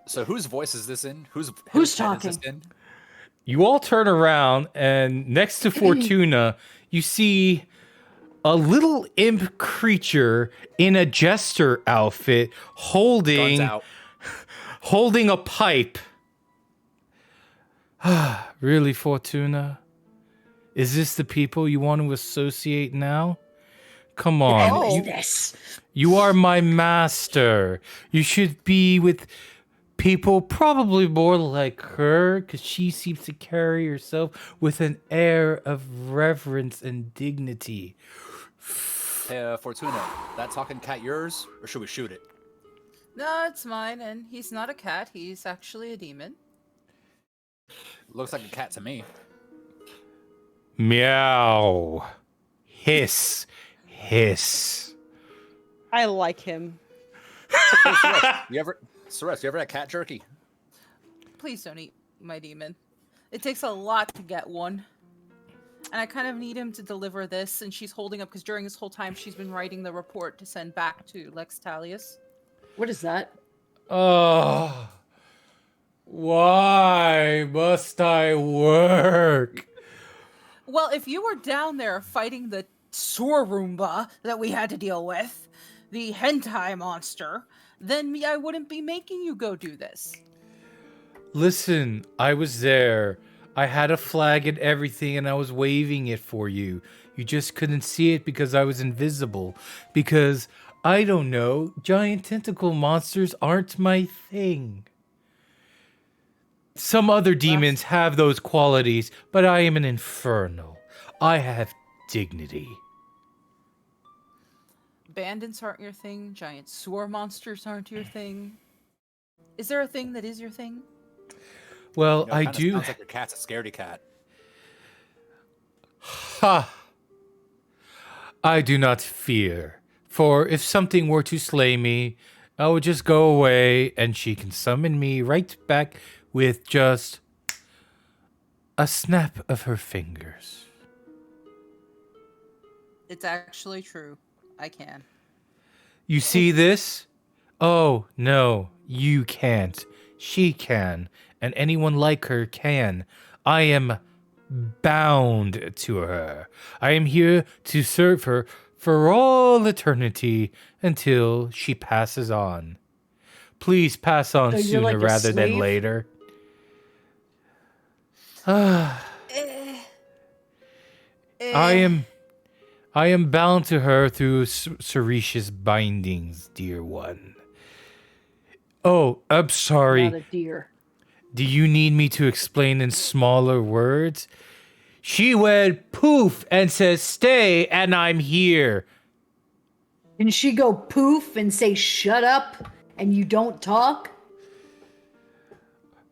So whose voice is this in? Whose Who's head is this talking? in? You all turn around, and next to Fortuna, you see a little imp creature in a jester outfit Guns holding out. a pipe. Really, Fortuna? Is this the people you want to associate now? Come on. What Oh. is this? You are my master. You should be with people probably more like her, because she seems to carry herself with an air of reverence and dignity. Hey, Fortuna, that talking cat yours, or should we shoot it? No, it's mine, and he's not a cat. He's actually a demon. Looks like a cat to me. Meow. Hiss. Hiss. I like him. Celeste, you ever had cat jerky? Please don't eat my demon. It takes a lot to get one. And I kind of need him to deliver this, and she's holding up because during this whole time she's been writing the report to send back to Lex Talius. What is that? Oh, why must I work? Well, if you were down there fighting the Sorumba that we had to deal with, the hentai monster, then I wouldn't be making you go do this. Listen, I was there. I had a flag and everything, and I was waving it for you. You just couldn't see it because I was invisible. Because, I don't know, giant tentacle monsters aren't my thing. Some other demons have those qualities, but I am an infernal. I have dignity. Bandits aren't your thing. Giant sewer monsters aren't your thing. Is there a thing that is your thing? Well, You know, it I kinda do. Sounds like your cat's a scaredy cat. Ha! I do not fear. For if something were to slay me, I would just go away and she can summon me right back with just a snap of her fingers. It's actually true. I can. You see this? Oh, no, you can't. She can, and anyone like her can. I am bound to her. I am here to serve her for all eternity until she passes on. Please pass on So you're sooner like a rather than slave? later. I am bound to her through Cericious bindings, dear one. Oh, I'm sorry. Not a deer. Do you need me to explain in smaller words? She went poof and says stay, and I'm here. Can she go poof and say shut up and you don't talk?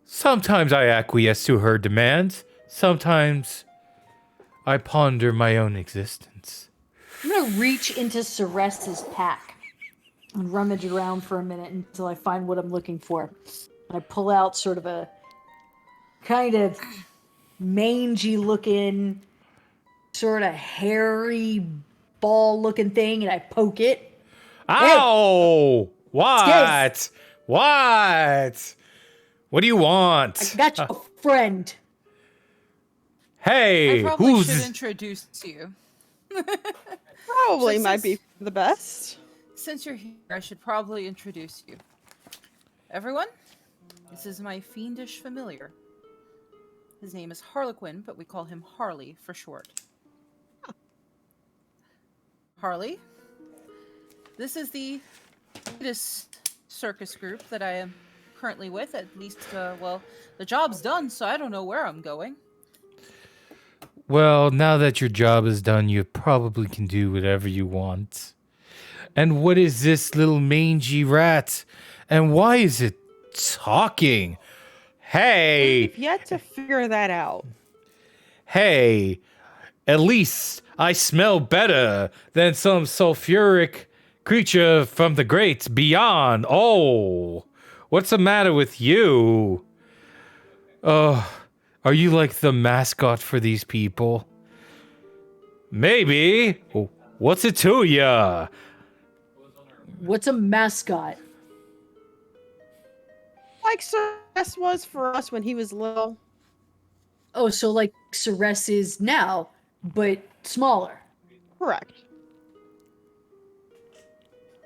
Sometimes I acquiesce to her demands. Sometimes I ponder my own existence. I'm gonna reach into Ceres's pack and rummage around for a minute until I find what I'm looking for. I pull out sort of a kind of mangy looking, sort of hairy ball looking thing, and I poke it. Ow! What? What? What do you want? I got you a friend. Hey, I probably who's should introduce you. Probably So might since- be the best. Since you're here, I should probably introduce you. Everyone, this is my fiendish familiar. His name is Harlequin, but we call him Harley for short. Harley, this is the latest circus group that I am currently with. At least, well, the job's done, so I don't know where I'm going. Well, now that your job is done, you probably can do whatever you want. And what is this little mangy rat? And why is it talking? Hey, We've yet to figure that out. hey, at least I smell better than some sulfuric creature from the great beyond. Oh, what's the matter with you? Oh, are you like the mascot for these people? Maybe. What's it to ya? What's a mascot? Like Ceres was for us when he was little. Oh, so like Ceres is now, but smaller. Correct.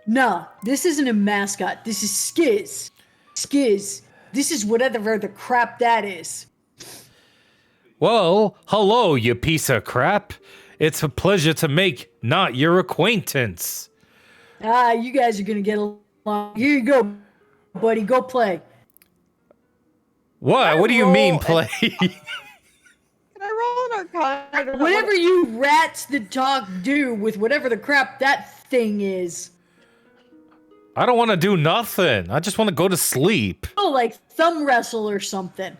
No, this isn't a mascot. This is Skiz. Skiz. This is whatever the crap that is. Well, hello, you piece of crap. It's a pleasure to make not your acquaintance. Ah, you guys are gonna get along. Here you go, buddy. Go play. What? What do you mean, roll play? Can I roll an Arcana? I don't know Whatever what- you rats that talk do with whatever the crap that thing is. I don't want to do nothing. I just want to go to sleep. Oh, like thumb wrestle or something.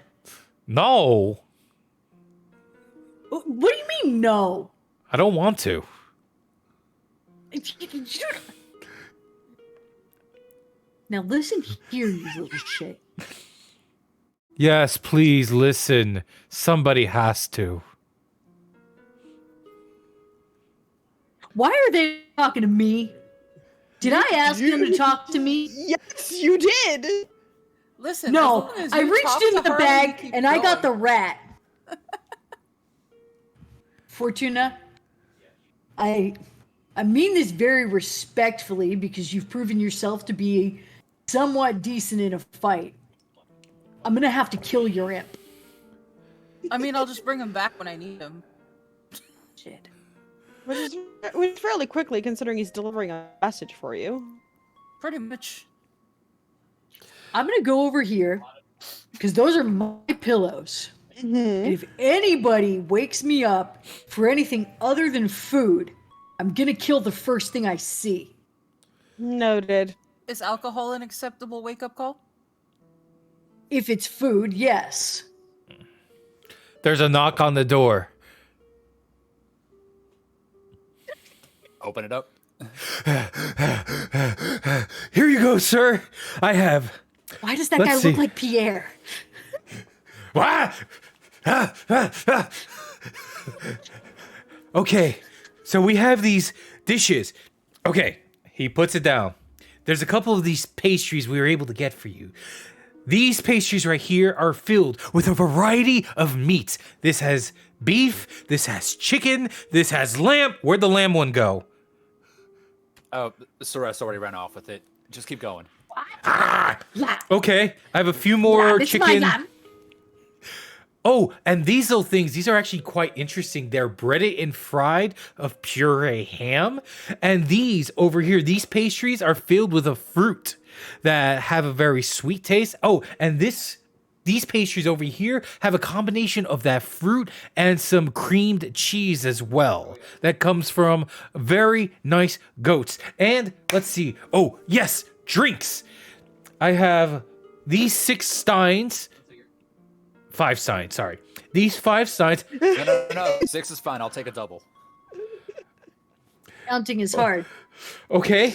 No, What do you mean, no? I don't want to. Now listen here, you little shit. Yes, please listen. Somebody has to. Why are they talking to me? Did I ask them to talk to me? Yes, you did. Listen, No, as long as I you reached talk into to the Harley, bag we keep and I got the going. rat. Fortuna, I mean this very respectfully because you've proven yourself to be somewhat decent in a fight. I'm gonna have to kill your imp. I mean, I'll just bring him back when I need him. Shit. Which is fairly quickly, considering he's delivering a message for you. Pretty much. I'm gonna go over here because those are my pillows. Mm-hmm. And if anybody wakes me up for anything other than food, I'm gonna kill the first thing I see. Noted. Is alcohol an acceptable wake-up call? If it's food, yes. There's a knock on the door. Open it up. Here you go, sir. I have. Why does that Let's guy see. look like Pierre? Ah! Okay, so we have these dishes. Okay, he puts it down. There's a couple of these pastries we were able to get for you. These pastries right here are filled with a variety of meats. This has beef, this has chicken, this has lamb. Where'd the lamb one go? Oh, Celeste already ran off with it. Just keep going. Okay, I have a few more It's my chicken. lamb. Oh, and these little things, these are actually quite interesting. They're breaded and fried of puree ham. And these over here, these pastries are filled with a fruit that have a very sweet taste. Oh, and these pastries over here have a combination of that fruit and some creamed cheese as well. That comes from very nice goats. And let's see. Oh, yes, drinks. I have these 6 steins. 5 steins, sorry. These 5 steins. No. 6 is fine. I'll take a double. Counting is hard. Okay.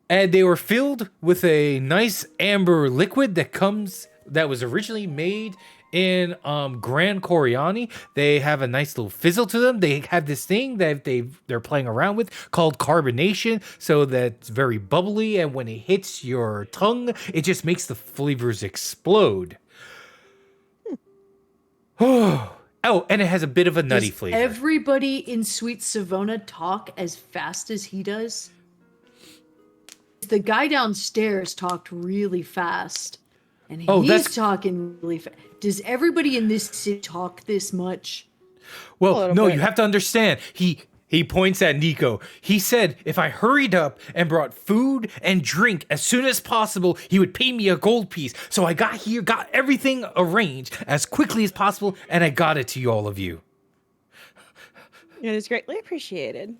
And they were filled with a nice amber liquid that was originally made in Grand Coriani. They have a nice little fizzle to them. They have this thing that they're playing around with called carbonation, so that's very bubbly, and when it hits your tongue, it just makes the flavors explode. Oh, and it has a bit of a nutty Does flavor. everybody in Sweet Savona talk as fast as he does? The guy downstairs talked really fast, and he's talking really fast. Does everybody in this city talk this much? A Well, little no, bit. you have to understand. He points at Nico. He said if I hurried up and brought food and drink as soon as possible, he would pay me a gold piece. So I got here, got everything arranged as quickly as possible, and I got it to all of you. It is greatly appreciated.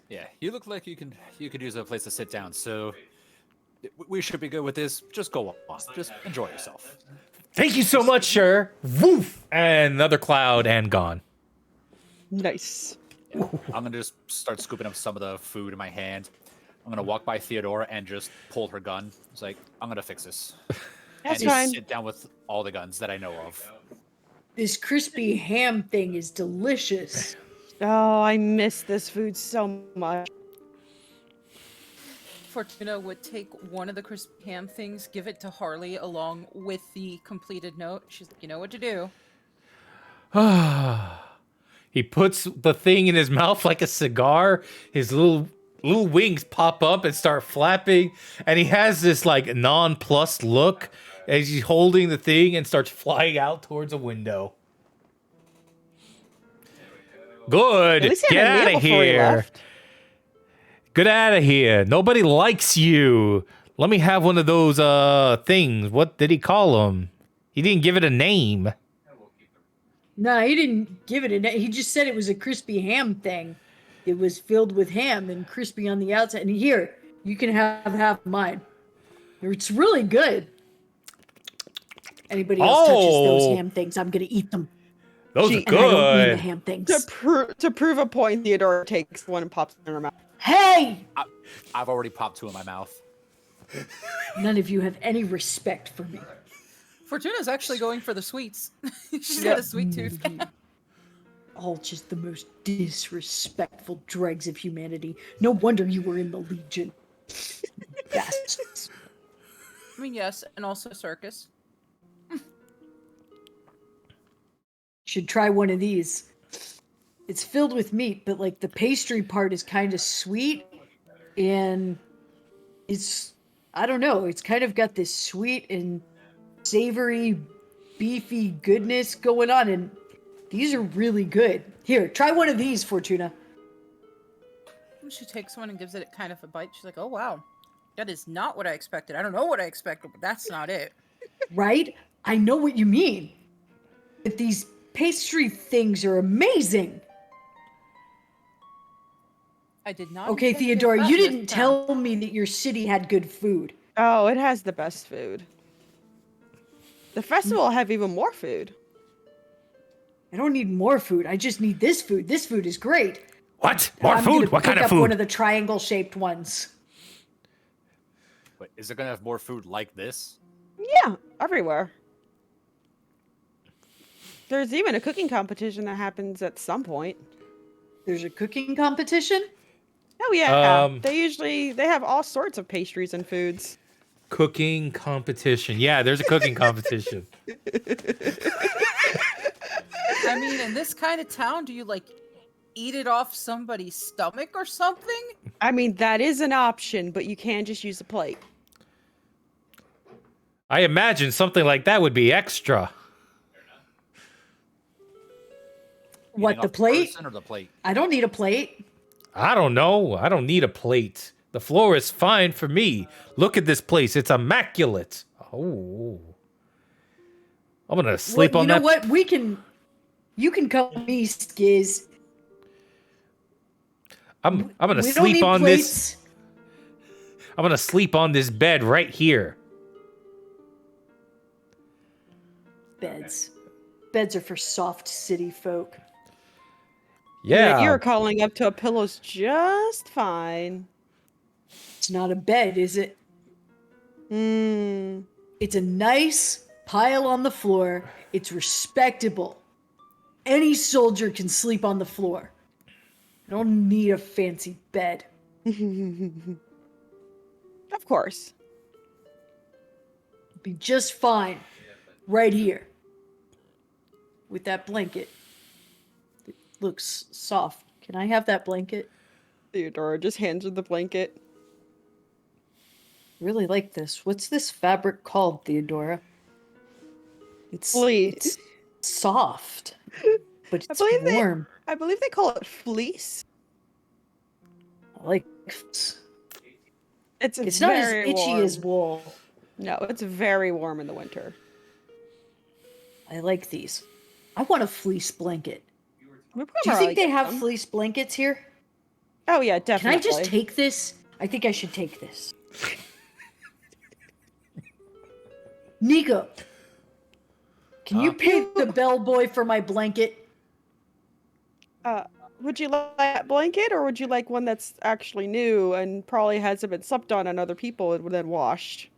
Yeah, you look like you could use a place to sit down. So we should be good with this. Just go on. Just enjoy yourself. Thank you so much, sir. Woof! And another cloud and gone. Nice. I'm gonna just start scooping up some of the food in my hand. I'm gonna walk by Theodora and just pull her gun. It's like, I'm gonna fix this. That's and fine. sit down with all the guns that I know of. This crispy ham thing is delicious. Oh, I miss this food so much. Fortuna would take one of the crispy ham things, give it to Harley along with the completed note. She's like, you know what to do. He puts the thing in his mouth like a cigar. His little wings pop up and start flapping, and he has this like nonplussed look as he's holding the thing and starts flying out towards a window. Good. At least he Get had a out meal of before he here. left. Get out of here. Nobody likes you. Let me have one of those things. What did he call them? He didn't give it a name. No, he didn't give it a name. He just said it was a crispy ham thing. It was filled with ham and crispy on the outside. And here, you can have half of mine. It's really good. Anybody else touches those ham things, I'm going to eat them. Those are And I don't mean the good. ham things. To prove a point, Theodora takes one and pops it in her mouth. Hey! I've already popped 2 in my mouth. None of you have any respect for me. Fortuna's actually going for the sweets. She's got a sweet tooth. All just the most disrespectful dregs of humanity. No wonder you were in the Legion. Bastards. I mean, yes, and also circus. Should try one of these. It's filled with meat, but like the pastry part is kind of sweet, and it's, I don't know, it's kind of got this sweet and savory, beefy goodness going on, and these are really good. Here, try one of these, Fortuna. She takes one and gives it kind of a bite. She's like, "Oh wow, that is not what I expected. I don't know what I expected, but that's not it." Right? I know what you mean. But these pastry things are amazing. I did not. Okay, intend to get Theodora, fat you this didn't time. tell me that your city had good food. Oh, it has the best food. The festival will have even more food. I don't need more food. I just need this food. This food is great. What? More I'm food? gonna What kind pick of up one food? of the triangle-shaped ones. Wait, is it gonna have more food like this? Yeah, everywhere. There's even a cooking competition that happens at some point. There's a cooking competition? Oh yeah, Um, they have all sorts of pastries and foods. Cooking competition. Yeah, there's a cooking competition. I mean, in this kind of town, do you like eat it off somebody's stomach or something? I mean, that is an option, but you can just use a plate. I imagine something like that would be extra. What, Eating the off plate? person or the plate? I don't need a plate. I don't know. I don't need a plate. The floor is fine for me. Look at this place. It's immaculate. Oh. I'm gonna sleep Well, on you know that. what? You can call me Skiz. I'm gonna We don't sleep need on this. plates. I'm gonna sleep on this bed right here. Beds. Beds are for soft city folk. Yeah. You're calling up to a pillow's just fine. It's not a bed, is it? Hmm. It's a nice pile on the floor. It's respectable. Any soldier can sleep on the floor. I don't need a fancy bed. Of course. Be just fine right here with that blanket. It looks soft. Can I have that blanket? Theodora just hands her the blanket. Really like this. What's this fabric called, Theodora? It's Fleece. soft, but it's believe they- warm. I believe they call it fleece. I like it. It's not as very itchy warm. as wool. No, it's very warm in the winter. I like these. I want a fleece blanket. We Do you probably think they get have them. fleece blankets here? Oh yeah, Can definitely. I just take this? I think I should take this. Nico, can you pay the bellboy for my blanket? Would you like that blanket, or would you like one that's actually new and probably hasn't been slept on other people and then washed?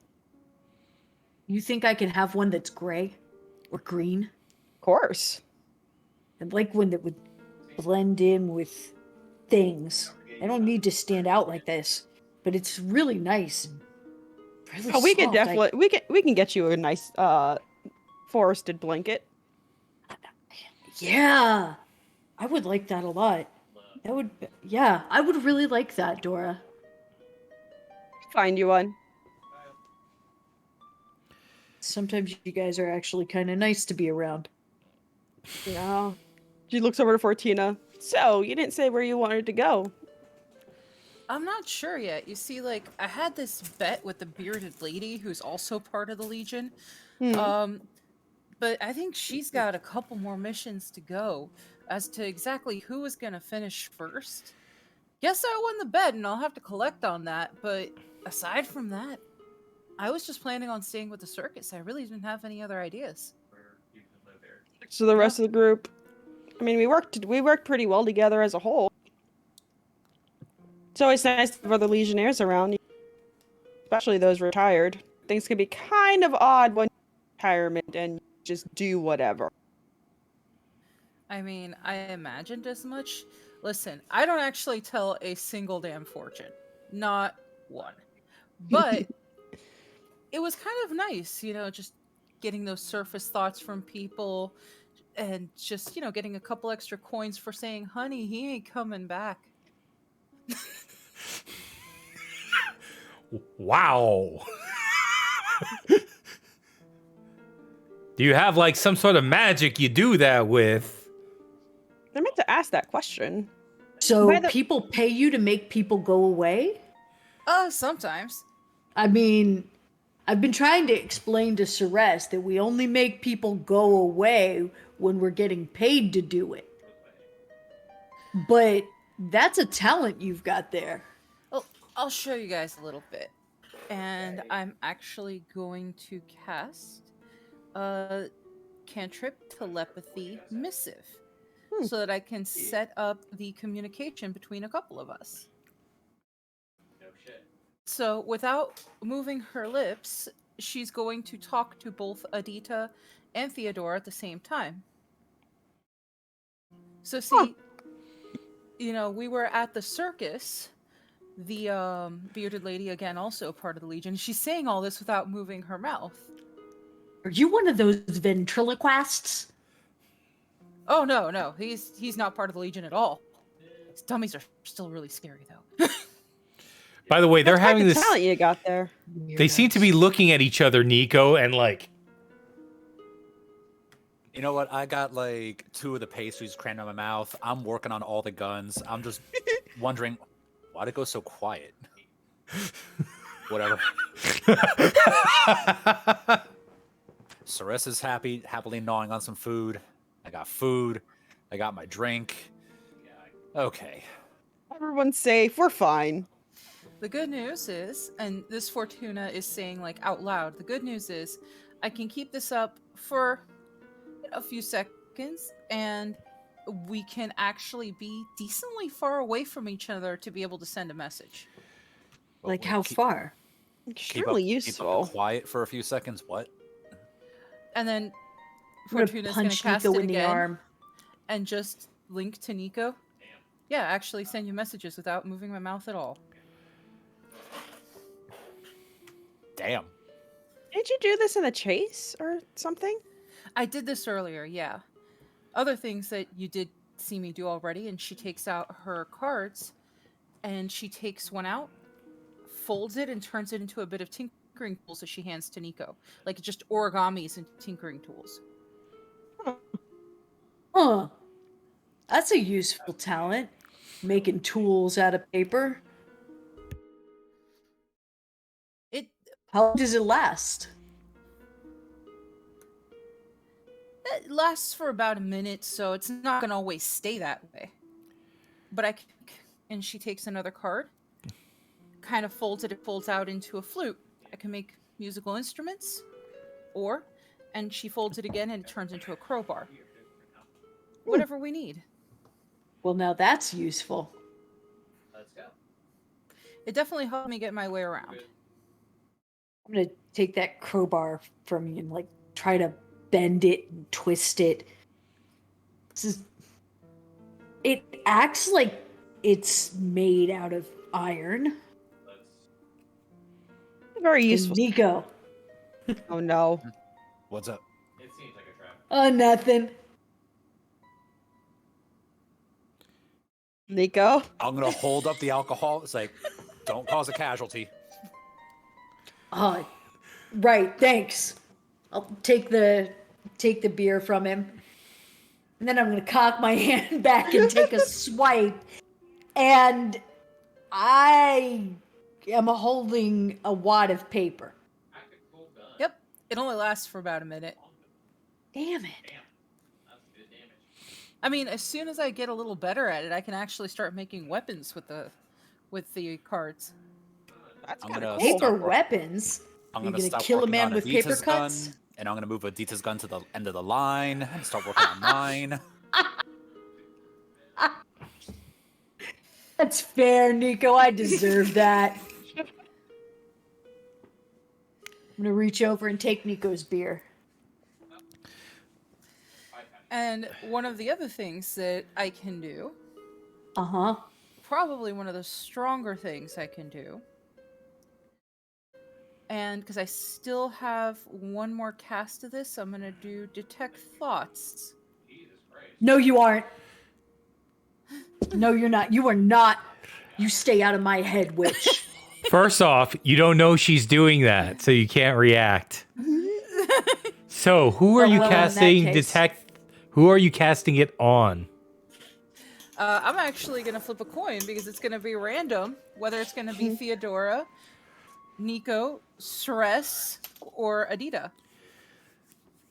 You think I can have one that's gray or green? Of course. I'd like one that would blend in with things. I don't need to stand out like this, but it's really nice. And really Oh, we can soft. definitely we can get you a nice forested blanket. Yeah, I would like that a lot. That would, yeah, I would really like that, Dora. Find you one. Sometimes you guys are actually kind of nice to be around. Yeah. She looks over to Fortina. So, you didn't say where you wanted to go. I'm not sure yet. You see, like, I had this bet with the bearded lady who's also part of the Legion. But I think she's got a couple more missions to go. As to exactly who is going to finish first, guess I won the bet and I'll have to collect on that. But aside from that, I was just planning on staying with the circus. I really didn't have any other ideas. So the rest of the group, I mean, we worked pretty well together as a whole. It's always nice to have other Legionnaires around, especially those retired. Things can be kind of odd when you're in retirement and you just do whatever. I mean, I imagined as much. Listen, I don't actually tell a single damn fortune. Not one. But it was kind of nice, just getting those surface thoughts from people and just, getting a couple extra coins for saying, honey, he ain't coming back. Wow. Do you have like some sort of magic you do that with? I meant to ask that question. So By the- people pay you to make people go away? Sometimes. I mean, I've been trying to explain to Ceres that we only make people go away when we're getting paid to do it. But that's a talent you've got there. Well, I'll show you guys a little bit. And I'm actually going to cast a cantrip telepathy missive so that I can set up the communication between a couple of us. So without moving her lips, she's going to talk to both Adita and Theodore at the same time. So see, we were at the circus. The bearded lady, again, also part of the Legion. She's saying all this without moving her mouth. Are you one of those ventriloquists? Oh, no. He's not part of the Legion at all. His dummies are still really scary, though. By the way, they're That's quite having the this. talent you got there. They seem to be looking at each other, Nico, and like. You know what? I got like 2 of the pastries crammed in my mouth. I'm working on all the guns. I'm just wondering, why'd it go so quiet? Whatever. Ceres is happily gnawing on some food. I got food. I got my drink. Okay. Everyone's safe. We're fine. The good news is, and this Fortuna is saying like out loud, the good news is I can keep this up for a few seconds and we can actually be decently far away from each other to be able to send a message. Like how far? Extremely Keep useful. up quiet for a few seconds. What? And then I'm gonna Fortuna's going to punch cast Nico it in the again arm. and just link to Nico. Yeah, actually send you messages without moving my mouth at all. Damn. Did you do this in a chase or something? I did this earlier, yeah. Other things that you did see me do already, and she takes out her cards, and she takes one out, folds it, and turns it into a bit of tinkering tools that she hands to Nico. Like just origamis and tinkering tools. Huh. That's a useful talent. Making tools out of paper. How long does it last? It lasts for about a minute, so it's not going to always stay that way. But and she takes another card, kind of folds it folds out into a flute. I can make musical instruments, and she folds it again and it turns into a crowbar. Whatever we need. Well, now that's useful. It definitely helped me get my way around. I'm gonna take that crowbar from you and like try to bend it and twist it. It acts like it's made out of iron. Very Hey, useful. Nico. Oh no. What's up? Oh, nothing. Nico? I'm gonna hold up the alcohol. It's like, don't cause a casualty. Oh, right. Thanks. I'll take the beer from him, and then I'm gonna cock my hand back and take a swipe. And I am holding a wad of paper. Yep, it only lasts for about a minute. Damn it. I mean, as soon as I get a little better at it, I can actually start making weapons with the cards. That's I'm kind gonna of stop cool. Paper work- weapons? I'm You gonna gonna stop kill a working man on with paper Adita's cuts? gun, and I'm gonna move Adita's gun to the end of the line and start working on mine. That's fair, Nico. I deserve that. I'm gonna reach over and take Nico's beer. And one of the other things that I can do, Uh-huh. probably one of the stronger things I can do, and because I still have one more cast of this, I'm going to do Detect Thoughts. No, you aren't. No, you're not. You are not. You stay out of my head, witch. First off, you don't know she's doing that, so you can't react. So, who are you Well, in that casting case- detect? Who are you casting it on? I'm actually going to flip a coin because it's going to be random, whether it's going to be Theodora, Nico, Sress, or Adita.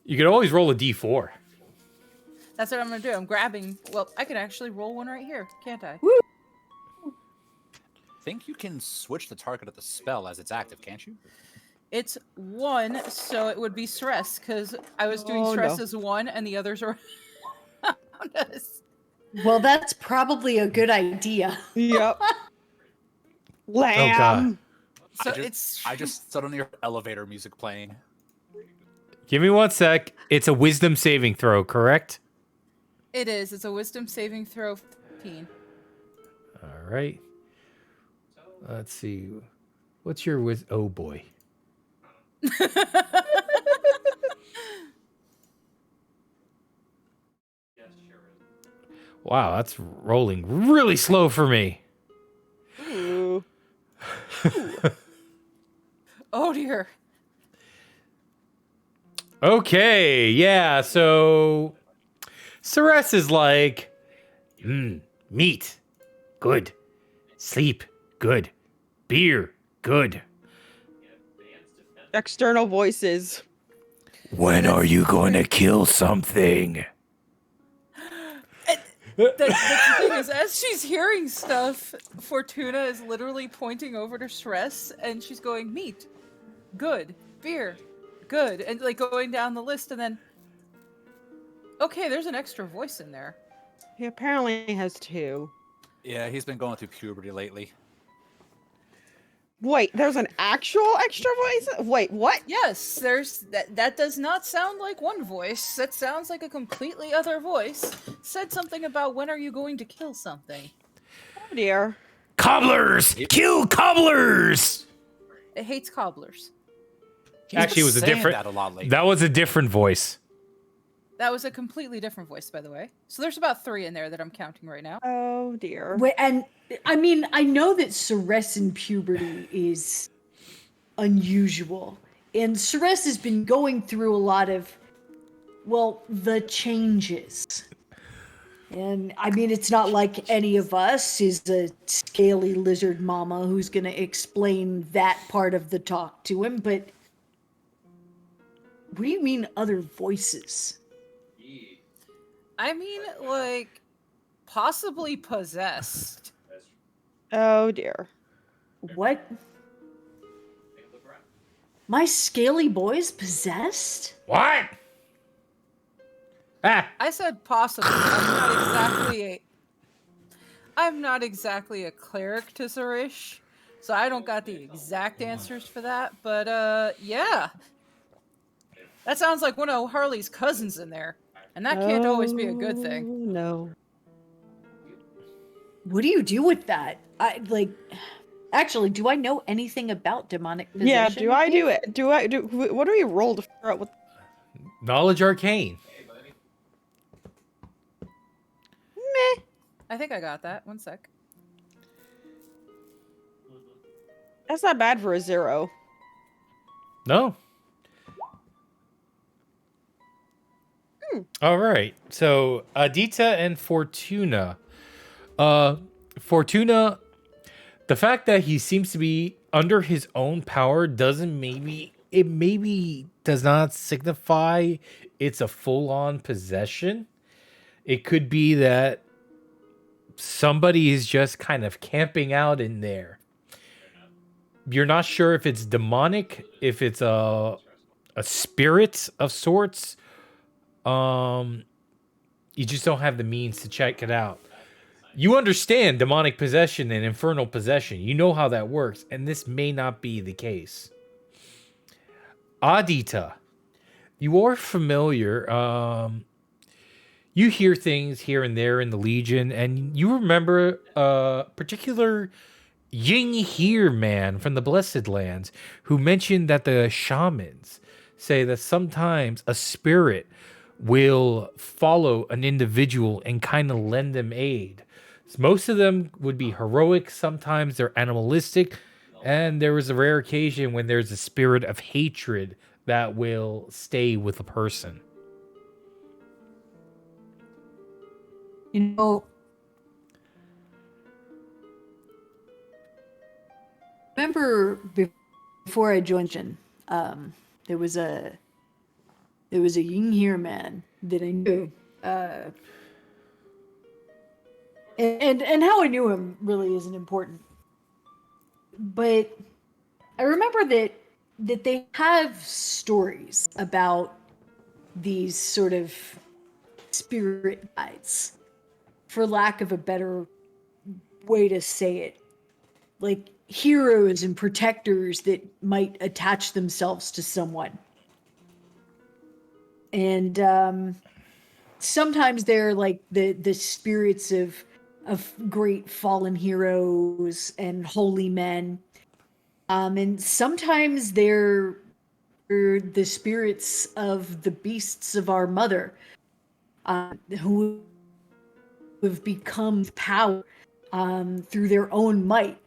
You could always roll a d4. That's what I'm going to do. I'm grabbing... Well, I can actually roll one right here, can't I? Think you can switch the target of the spell as it's active, can't you? It's 1, so it would be Sress, because I was doing Oh, Sress no. as 1, and the others are around us. Well, that's probably a good idea. Yep. God. Lamb. So I just suddenly hear elevator music playing. Give me 1 sec. It's a wisdom saving throw, correct? It is. It's a wisdom saving throw 15. All right. Let's see. What's your Oh boy. Wow, that's rolling really slow for me. Ooh. Oh dear. Okay, yeah, so Ceres is like, meat, good. Sleep, good. Beer, good. External voices. When are you going to kill something? The thing is, as she's hearing stuff, Fortuna is literally pointing over to Sress, and she's going, meat, good, beer, good, and like going down the list, and then, okay, there's an extra voice in there. He apparently has 2. Yeah, he's been going through puberty lately. Wait, there's an actual extra voice? Wait, what? Yes, there's that does not sound like one voice. That sounds like a completely other voice. Said something about when are you going to kill something. Oh dear. Cobblers! Kill cobblers! It hates cobblers. He's Actually, been it was a saying different. that a lot lately. That was a different voice. That was a completely different voice, by the way. So there's about 3 in there that I'm counting right now. Oh dear. Wait, and I mean, I know that Ceres in puberty is unusual. And Ceres has been going through a lot of, well, the changes. And I mean, it's not like any of us is a scaly lizard mama who's going to explain that part of the talk to him, but what do you mean other voices? I mean, like, possibly possessed. Oh dear. What? My scaly boy's possessed? What? Ah, I said possibly. I'm not exactly a cleric to Zarish, so I don't got the exact answers for that. But yeah, that sounds like one of Harley's cousins in there, and that can't always be a good thing. Oh, no. What do you do with that? Actually, do I know anything about demonic possession? Yeah, do I do it? What do we roll to figure out what? knowledge arcane. Meh. I think I got that. 1 sec. That's not bad for a 0. No. All right. So Adita and Fortuna. Fortuna, the fact that he seems to be under his own power doesn't maybe does not signify it's a full-on possession. It could be that somebody is just kind of camping out in there. You're not sure if it's demonic, if it's a spirit of sorts. You just don't have the means to check it out. You understand demonic possession and infernal possession. You know how that works, and this may not be the case. Adita, you are familiar. You hear things here and there in the Legion, and you remember a particular Ying Here man from the Blessed Lands who mentioned that the shamans say that sometimes a spirit will follow an individual and kind of lend them aid. Most of them would be heroic, sometimes they're animalistic, and there was a rare occasion when there's a spirit of hatred that will stay with a person. You know, remember before I joined Jin, there was a Ying Here man that I knew, and how I knew him really isn't important. But I remember that they have stories about these sort of spirit guides, for lack of a better way to say it, like heroes and protectors that might attach themselves to someone. And sometimes they're like the spirits of great fallen heroes and holy men. And sometimes they're the spirits of the beasts of our mother, who have become power through their own might.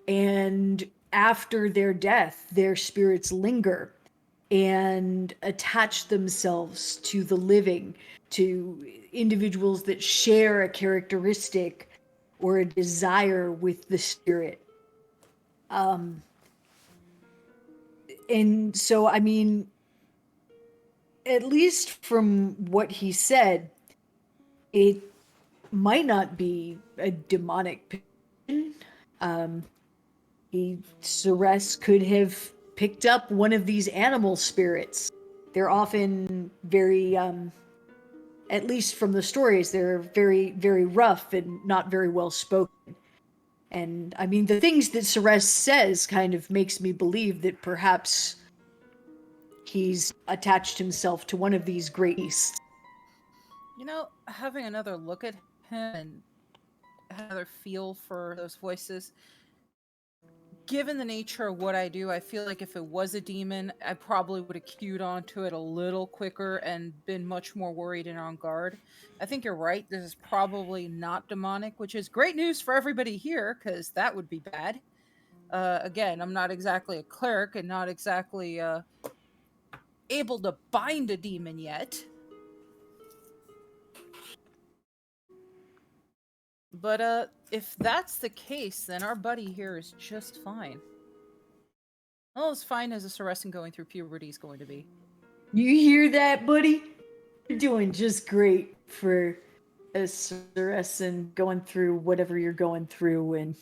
And after their death, their spirits linger and attach themselves to the living, to individuals that share a characteristic or a desire with the spirit. And so, I mean, at least from what he said, it might not be a demonic possession. Ceres could have picked up one of these animal spirits. They're often very, at least from the stories, they're very, very rough and not very well spoken. And I mean, the things that Ceres says kind of makes me believe that perhaps he's attached himself to one of these great beasts. You know, having another look at him and another feel for those voices, given the nature of what I do, I feel like if it was a demon, I probably would have queued onto it a little quicker and been much more worried and on guard. I think you're right. This is probably not demonic, which is great news for everybody here, because that would be bad. Again, I'm not exactly a cleric and not exactly able to bind a demon yet. But if that's the case, then our buddy here is just fine. Well, as fine as a Ceresan going through puberty is going to be. You hear that, buddy? You're doing just great for a Ceresan going through whatever you're going through, and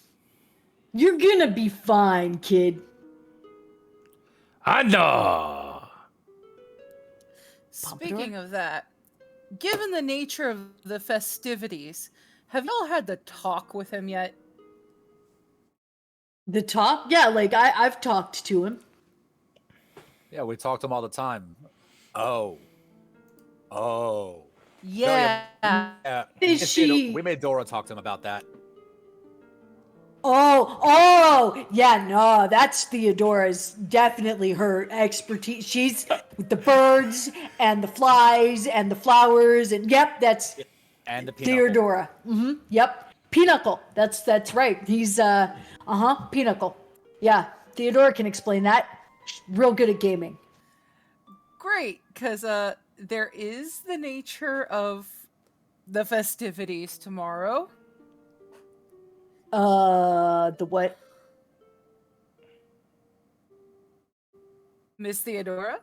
you're gonna be fine, kid. I know. Speaking of that, given the nature of the festivities, have y'all had the talk with him yet? The talk? Yeah, like I've talked to him. Yeah, we talk to him all the time. Oh. Yeah. Yeah. Is she? We made Dora talk to him about that. Oh, yeah, no, that's Theodora's definitely her expertise. She's with the birds and the flies and the flowers, and yep, that's And the Pinochle. Theodora. Yep, Pinochle. That's right. He's Pinochle. Yeah, Theodora can explain that. She's real good at gaming. Great, because there is the nature of the festivities tomorrow. The what? Miss Theodora?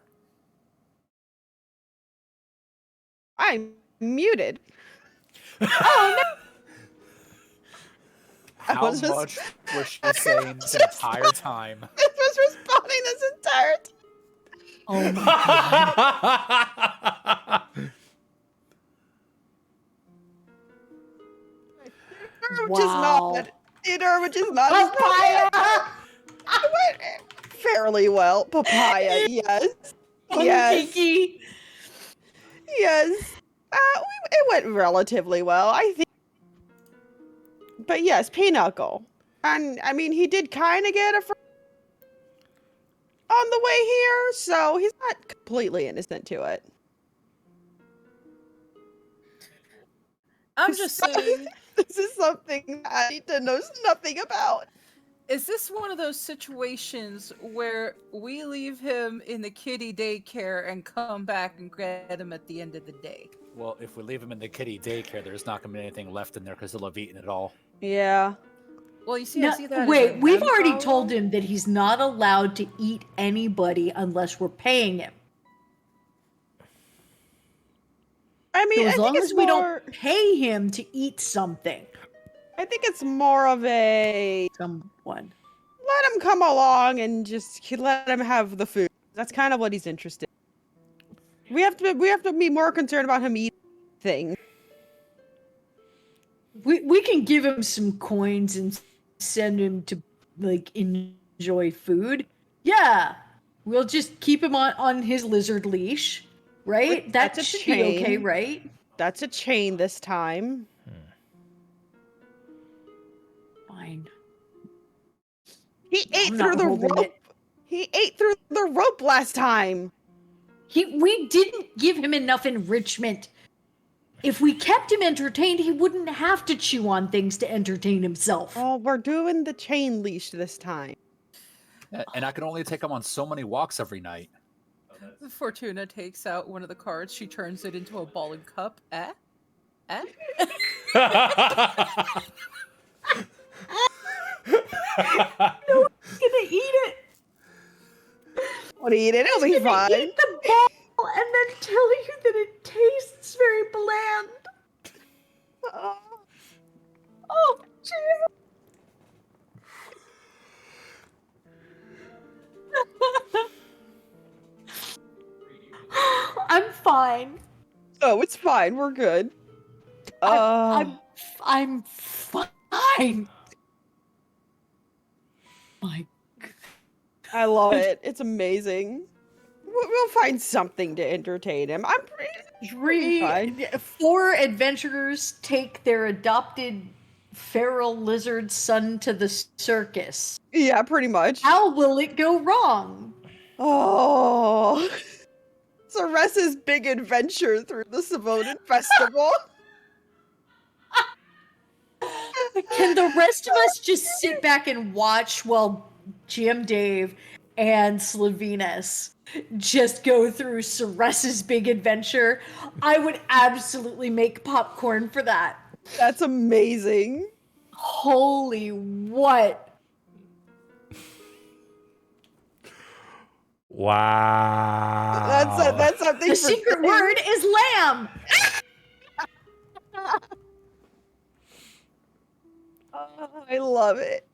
I'm muted. How was just- much was she saying this entire time? I was responding this entire time. Oh my god. Which is not. Theodore, which is not. Papaya! I went fairly well. Papaya, yes. Yes. Kiki. Yes. It went relatively well, I think. But yes, Pinochle. And, I mean, he did kind of get a friend on the way here, so he's not completely innocent to it. I'm just saying, This is something that Anita knows nothing about. is this one of those situations where we leave him in the kiddie daycare and come back and get him at the end of the day? Well, if we leave him in the kiddie daycare, there's not going to be anything left in there because he'll have eaten it all. Yeah. Well, you see, No, I see that. as wait, a we've already manpower. told him that he's not allowed to eat anybody unless we're paying him. I mean, So I as think long it's as we more, don't pay him to eat something, I think it's more of a someone. let him come along and just let him have the food. That's kind of what he's interested in. We have to be more concerned about him eating things. We can give him some coins and send him to like enjoy food. Yeah, we'll just keep him on his lizard leash, right? Wait, That that's a should be okay, chain. right? That's a chain this time. Fine. He ate I'm through not the holding rope. it. He ate through the rope last time. We didn't give him enough enrichment. If we kept him entertained, he wouldn't have to chew on things to entertain himself. Oh, we're doing the chain leash this time. And I can only take him on so many walks every night. Fortuna takes out one of the cards. She turns it into a ball and cup. Eh? He's gonna eat it. What eat it? It'll be He's gonna fine. eat the ball and then tell you that it tastes very bland. Oh, jeez. I'm fine. Oh, it's fine. We're good. I'm fine. My I love it. It's amazing. We'll find something to entertain him. I'm pretty fine. 4 adventurers take their adopted feral lizard son to the circus. Yeah, pretty much. How will it go wrong? Oh. Ceres's big adventure through the Savonin Festival. Can the rest of us just sit back and watch while Jim Dave and Slavinas just go through Ceres's big adventure? I would absolutely make popcorn for that. That's amazing. Holy what? Wow. That's something The for secret Dave. word is lamb. Oh, I love it.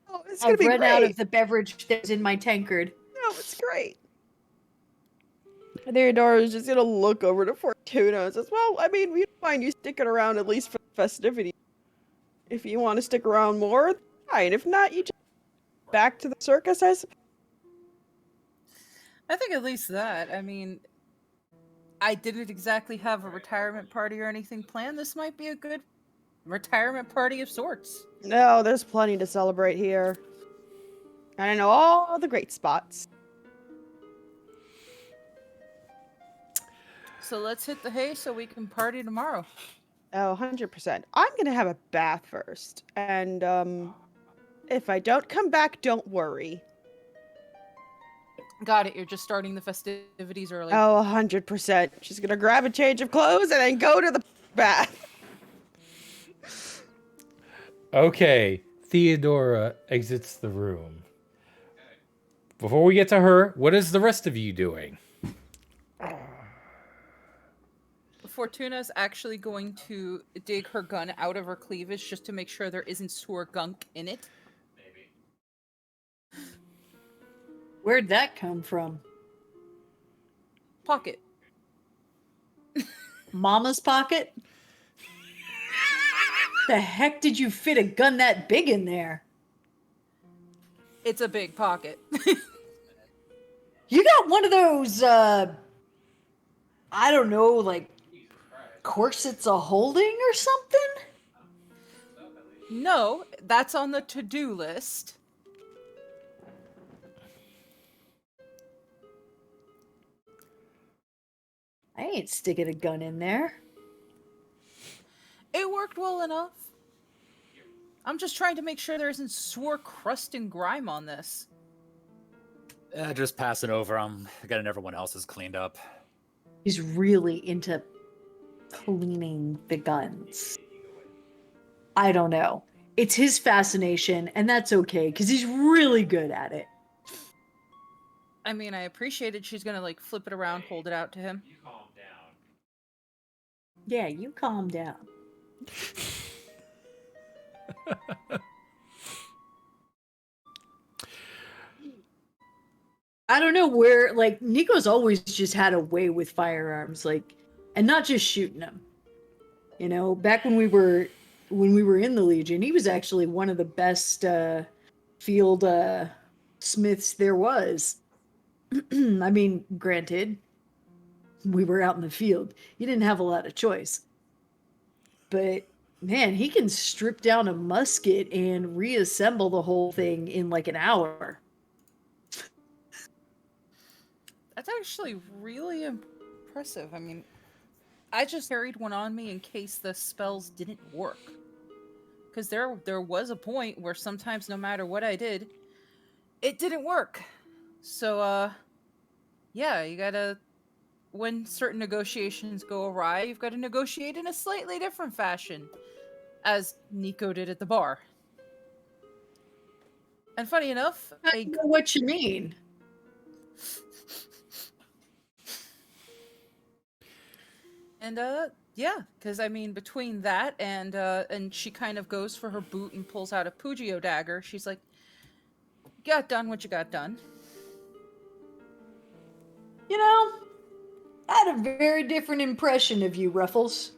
Oh, it's gonna I've be run great. out of the beverage that's in my tankard. No, it's great. Theodora is just gonna look over to Fortuna and says, "Well, I mean, we don't mind you sticking around at least for the festivity. If you want to stick around more, fine. If not, you just back to the circus, I suppose." I think at least that. I mean, I didn't exactly have a retirement party or anything planned. This might be a good retirement party of sorts. No, there's plenty to celebrate here. And I know all the great spots. So let's hit the hay so we can party tomorrow. Oh, 100%. I'm gonna have a bath first. And, if I don't come back, don't worry. Got it. You're just starting the festivities early. Oh, 100%. She's gonna grab a change of clothes and then go to the bath. Okay, Theodora exits the room. Before we get to her, what is the rest of you doing? Fortuna's actually going to dig her gun out of her cleavage just to make sure there isn't sewer gunk in it. Where'd that come from? Pocket. Mama's pocket? The heck did you fit a gun that big in there? It's a big pocket. You got one of those, I don't know, like corsets a holding or something? No, that's on the to-do list. I ain't sticking a gun in there. It worked well enough. I'm just trying to make sure there isn't sewer crust and grime on this. Just pass it over. I'm getting everyone else's cleaned up. He's really into cleaning the guns. I don't know. It's his fascination, and that's okay, because he's really good at it. I mean, I appreciate it. She's gonna, like, flip it around, hold it out to him. You calm down. Yeah, you calm down. I don't know where, like, Nico's always just had a way with firearms, like, and not just shooting them. You know, back when we were in the Legion, he was actually one of the best field smiths there was. I mean, granted, we were out in the field. You didn't have a lot of choice. But man, he can strip down a musket and reassemble the whole thing in like an hour. That's actually really impressive. I mean, I just carried one on me in case the spells didn't work. Because there was a point where sometimes no matter what I did, it didn't work. So, yeah, you gotta... When certain negotiations go awry, you've got to negotiate in a slightly different fashion. As Nico did at the bar. And funny enough, I know what you mean. And yeah, because I mean, between that and she kind of goes for her boot and pulls out a Pugio dagger. She's like, "Got done what you got done." You know, I had a very different impression of you, Ruffles.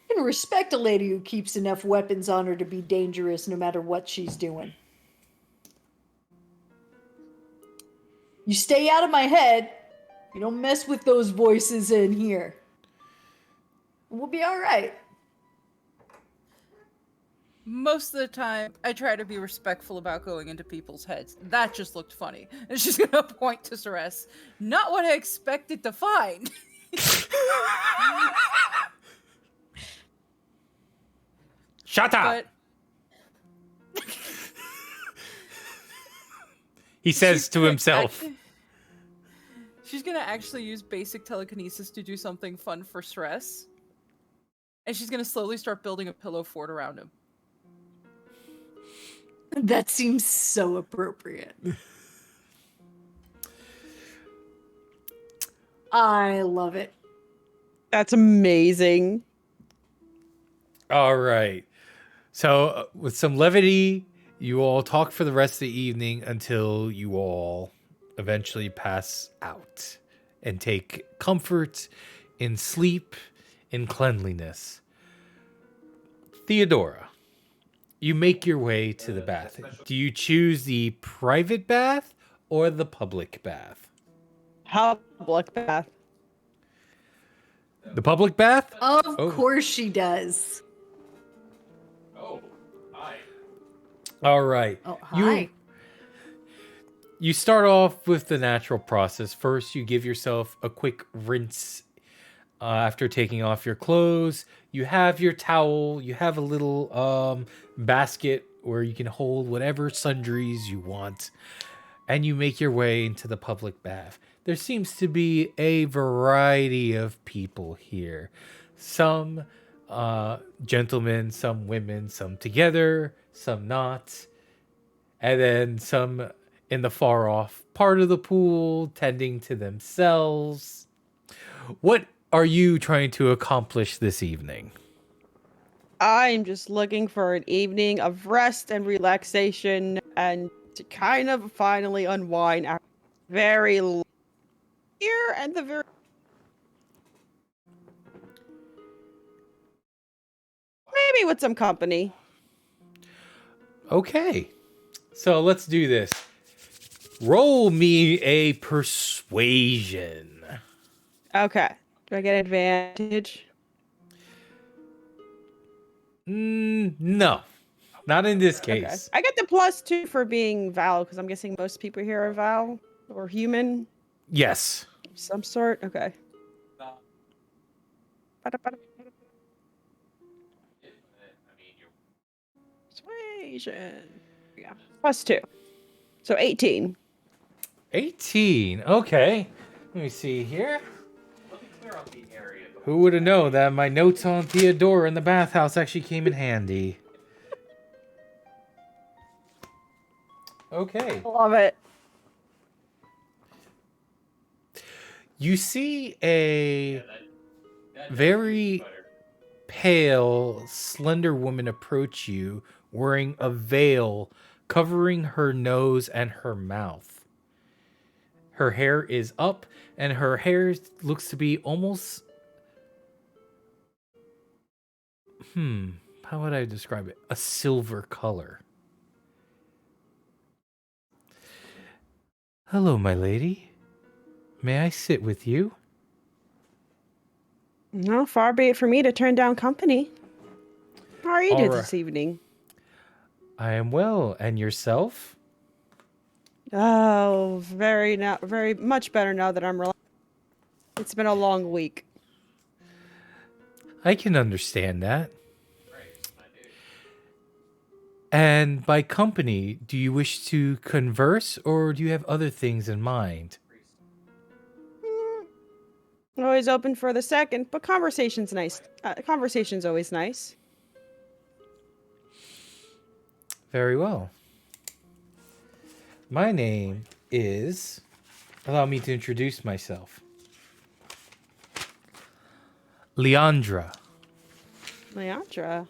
I can respect a lady who keeps enough weapons on her to be dangerous no matter what she's doing. You stay out of my head. You don't mess with those voices in here. We'll be all right. Most of the time, I try to be respectful about going into people's heads. That just looked funny. And she's gonna point to Ceres. Not what I expected to find. Shut up! But He says to himself. She's gonna actually use basic telekinesis to do something fun for Ceres. And she's gonna slowly start building a pillow fort around him. That seems so appropriate. I love it. That's amazing. All right. So, with some levity, you all talk for the rest of the evening until you all eventually pass out and take comfort in sleep and cleanliness. Theodora, you make your way to the bath. Do you choose the private bath or the public bath? Public bath. The public bath? Of course she does. All right. Oh, hi. You start off with the natural process. First, you give yourself a quick rinse after taking off your clothes. You have your towel. You have a little basket where you can hold whatever sundries you want. And you make your way into the public bath. There seems to be a variety of people here. Some gentlemen, some women, some together, some not. And then some in the far off part of the pool, tending to themselves. What are you trying to accomplish this evening? I'm just looking for an evening of rest and relaxation and to kind of finally unwind after very long here and the very maybe with some company. Okay. So let's do this. Roll me a persuasion. Okay. Do I get advantage? No, not in this Okay. case. I get the +2 for being Val because I'm guessing most people here are Val or human Yes. of some sort. Okay. Persuasion. Yeah. +2. So 18. 18. Okay. Let me see here. Who would have known that my notes on Theodora in the bathhouse actually came in handy? Okay. Love it. You see a very pale, slender woman approach you wearing a veil covering her nose and her mouth. Her hair is up, and her hair looks to be almost... how would I describe it? A silver color. Hello, my lady. May I sit with you? No, far be it for me to turn down company. How are you All doing right. this evening? I am well, and yourself? Oh, very much better now that I'm relaxed. It's been a long week. I can understand that. And by company, do you wish to converse, or do you have other things in mind? Always open for the second, but conversation's nice. Conversation's always nice. Very well. My name is... Allow me to introduce myself. Leandra. Leandra.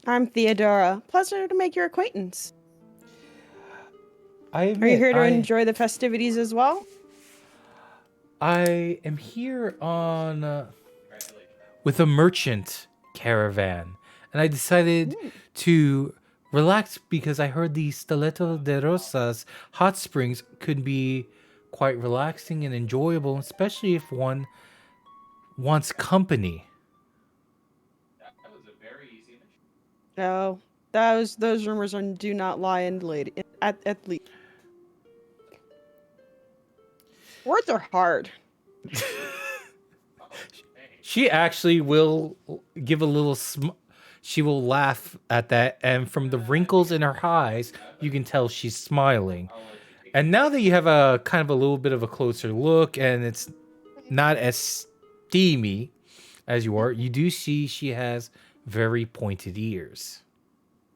I'm Theodora. Pleasure to make your acquaintance. I Are you admit, here to enjoy the festivities as well? I am here on with a merchant caravan, and I decided to relax because I heard the Stiletto de Rosas hot springs could be quite relaxing and enjoyable, especially if one wants company. No, those rumors do not lie in lady at least. Words are hard. She actually will give a little she will laugh at that, and from the wrinkles in her eyes, you can tell she's smiling. And now that you have a kind of a little bit of a closer look, and it's not as steamy as you are, you do see she has very pointed ears.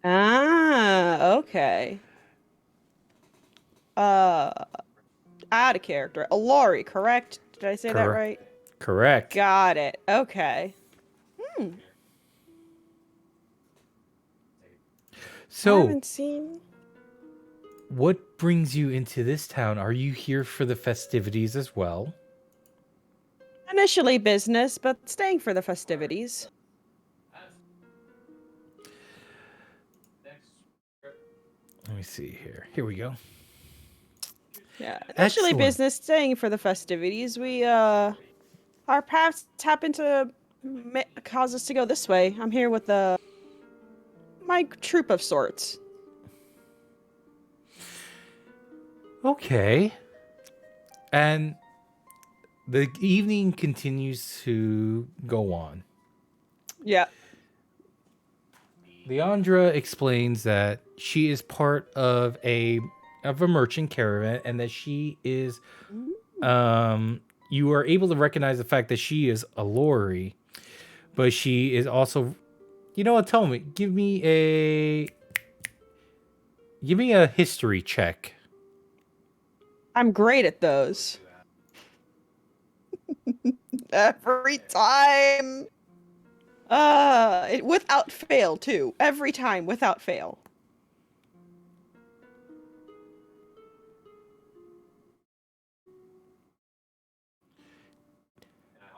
Ah, okay. Out of character. Alori, correct? Did I say that right? Correct. Got it. Okay. I So, haven't seen. what brings you into this town? Are you here for the festivities as well? Initially business, but staying for the festivities. Let me see here. Here we go. Yeah, initially Excellent. business, staying for the festivities. We our paths happen to cause us to go this way. I'm here with my troop of sorts. Okay. And the evening continues to go on. Yeah. Leandra explains that she is part of a merchant caravan, and that she is you are able to recognize the fact that she is a Lori, but she is also, you know what, tell me, give me a history check. I'm great at those. Every time. Without fail too. Every time without fail.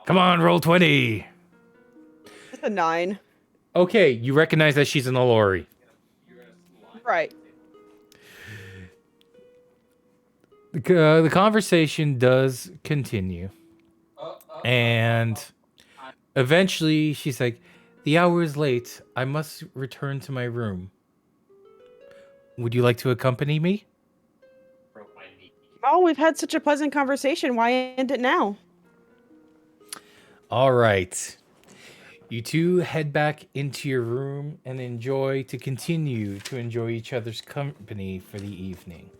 Come on, roll 20. It's a 9. Okay, you recognize that she's an Lori. Right. The conversation does continue. And eventually she's like, the hour is late. I must return to my room. Would you like to accompany me? Oh, we've had such a pleasant conversation. Why end it now? All right. You two head back into your room and continue to enjoy each other's company for the evening.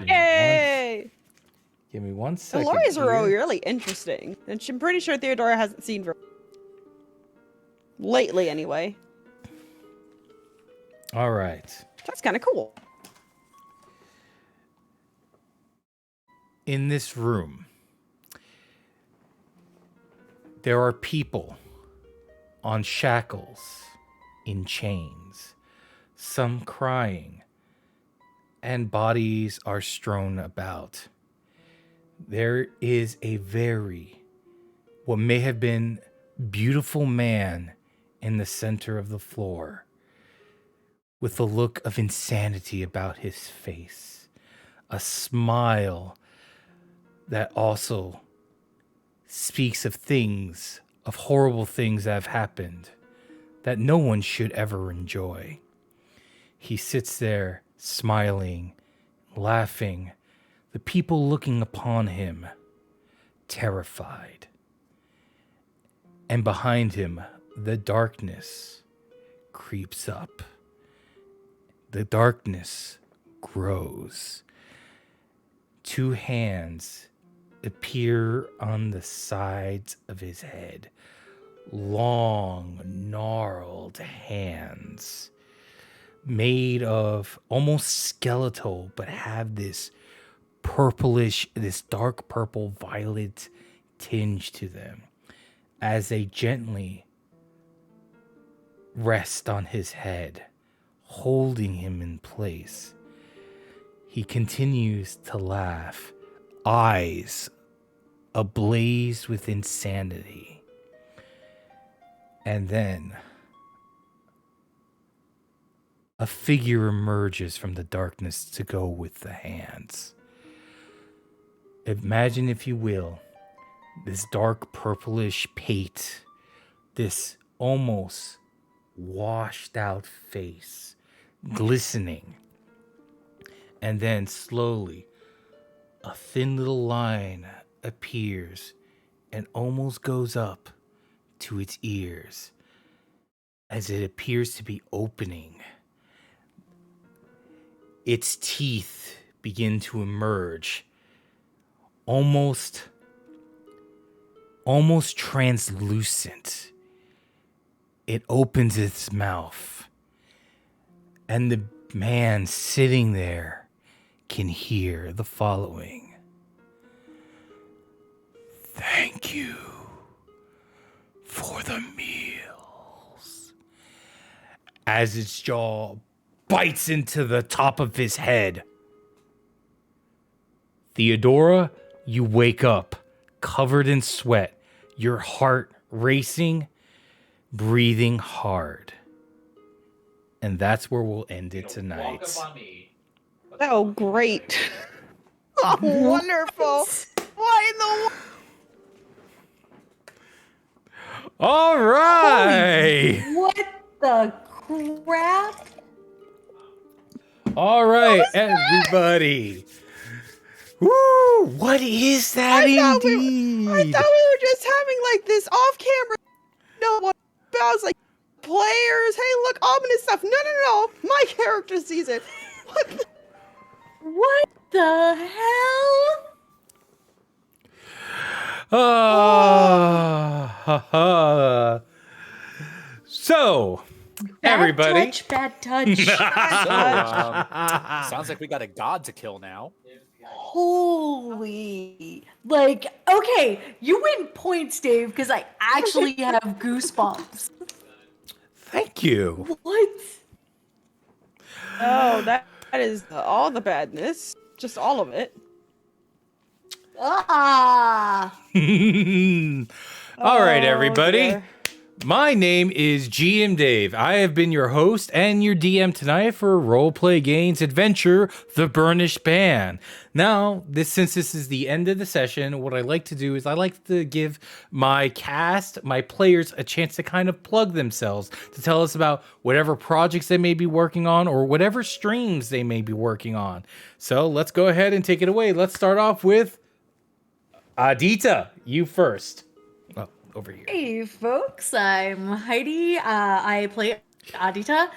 Yay! Give me one The second. lorries are here. really interesting. And I'm pretty sure Theodora hasn't seen lately anyway. All right. That's kind of cool. In this room, there are people on shackles, in chains, some crying, and bodies are strewn about. There is what may have been beautiful man in the center of the floor, with a look of insanity about his face, a smile that also speaks of horrible things that have happened that no one should ever enjoy. He sits there smiling, laughing, the people looking upon him, terrified. And behind him, the darkness creeps up. The darkness grows. Two hands appear on the sides of his head. Long, gnarled hands made of almost skeletal, but have this dark purple violet tinge to them as they gently rest on his head, holding him in place. He continues to laugh, eyes ablaze with insanity. And then a figure emerges from the darkness to go with the hands. Imagine, if you will, this dark purplish pate, this almost washed out face, glistening. And then slowly, a thin little line appears and almost goes up to its ears as it appears to be opening. Its teeth begin to emerge, almost translucent. It opens its mouth, and the man sitting there can hear the following. Thank you for the meals. As its jaw bites into the top of his head. Theodora, you wake up covered in sweat, your heart racing, breathing hard. And that's where we'll end it tonight. Oh, great. Oh, wonderful. Why in the All right. What the crap? All right, everybody. Woo! What is that indeed? I thought we were just having like this off camera. No one. I was like, players. Hey, look, ominous stuff. No. My character sees it. What the hell? So, everybody. Bad touch. Sounds like we got a god to kill now. Holy. Like, okay, you win points, Dave, because I actually have goosebumps. Thank you. What? Oh, that is all the badness. Just all of it. Ah. All right, everybody. Dear. My name is GM Dave. I have been your host and your DM tonight for Roleplay Games Adventure, The Burnished Band. Now, since this is the end of the session, what I like to do is I like to give my cast, my players, a chance to kind of plug themselves, to tell us about whatever projects they may be working on or whatever streams they may be working on. So let's go ahead and take it away. Let's start off with Adita. You first. Over here. Hey folks, I'm Heidi. I play Adita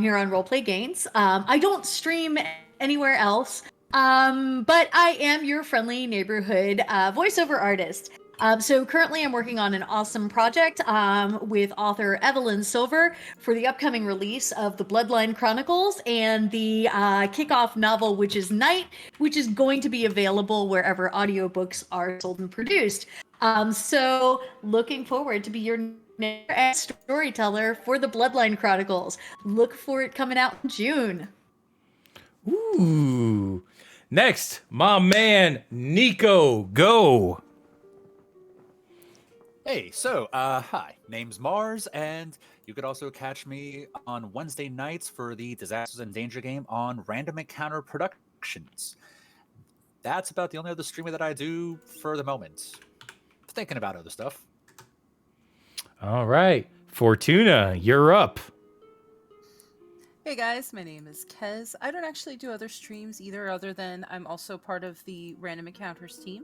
here on Roleplay Games. I don't stream anywhere else, but I am your friendly neighborhood voiceover artist. So currently I'm working on an awesome project with author Evelyn Silver for the upcoming release of the Bloodline Chronicles and the kickoff novel, which is Night, which is going to be available wherever audiobooks are sold and produced. So looking forward to be your next storyteller for the Bloodline Chronicles. Look for it coming out in June. Ooh. Next, my man, Nico, go. Hey, so, hi, name's Mars, and you could also catch me on Wednesday nights for the Disasters and Danger game on Random Encounter Productions. That's about the only other streaming that I do for the moment. Thinking about other stuff. All right. Fortuna, you're up. Hey guys, my name is Kez. I don't actually do other streams either, other than I'm also part of the Random Encounters team.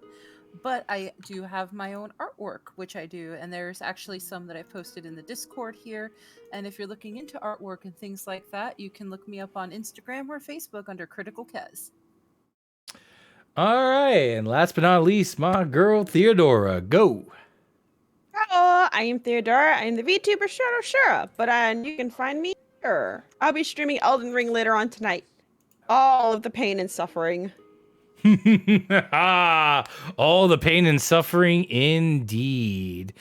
But I do have my own artwork, which I do, and there's actually some that I've posted in the Discord here. And if you're looking into artwork and things like that, you can look me up on Instagram or Facebook under Critical Kez. All right. And last but not least, my girl, Theodora, go. Hello, I am Theodora. I am the VTuber Shadow Shura, but you can find me here. I'll be streaming Elden Ring later on tonight. All of the pain and suffering. All the pain and suffering indeed.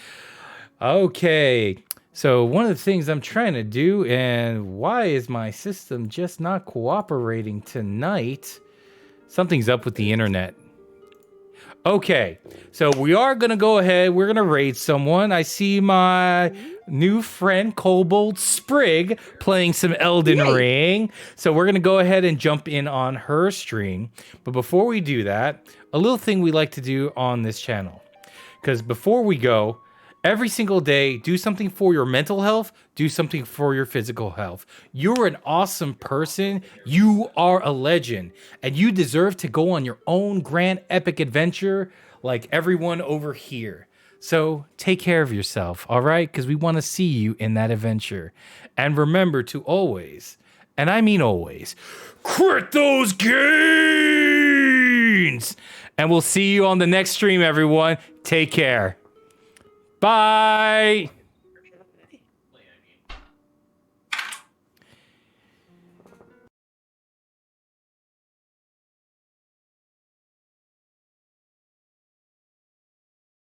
Okay. So one of the things I'm trying to do, and why is my system just not cooperating tonight? Something's up with the internet. Okay, so we are going to go ahead. We're going to raid someone. I see my new friend, Kobold Sprig, playing some Elden Ring. So we're going to go ahead and jump in on her stream. But before we do that, a little thing we like to do on this channel. Because before we go, every single day, do something for your mental health, do something for your physical health. You're an awesome person. You are a legend. And you deserve to go on your own grand epic adventure like everyone over here. So take care of yourself, all right? Because we want to see you in that adventure. And remember to always, and I mean always, crit those gains! And we'll see you on the next stream, everyone. Take care. Bye.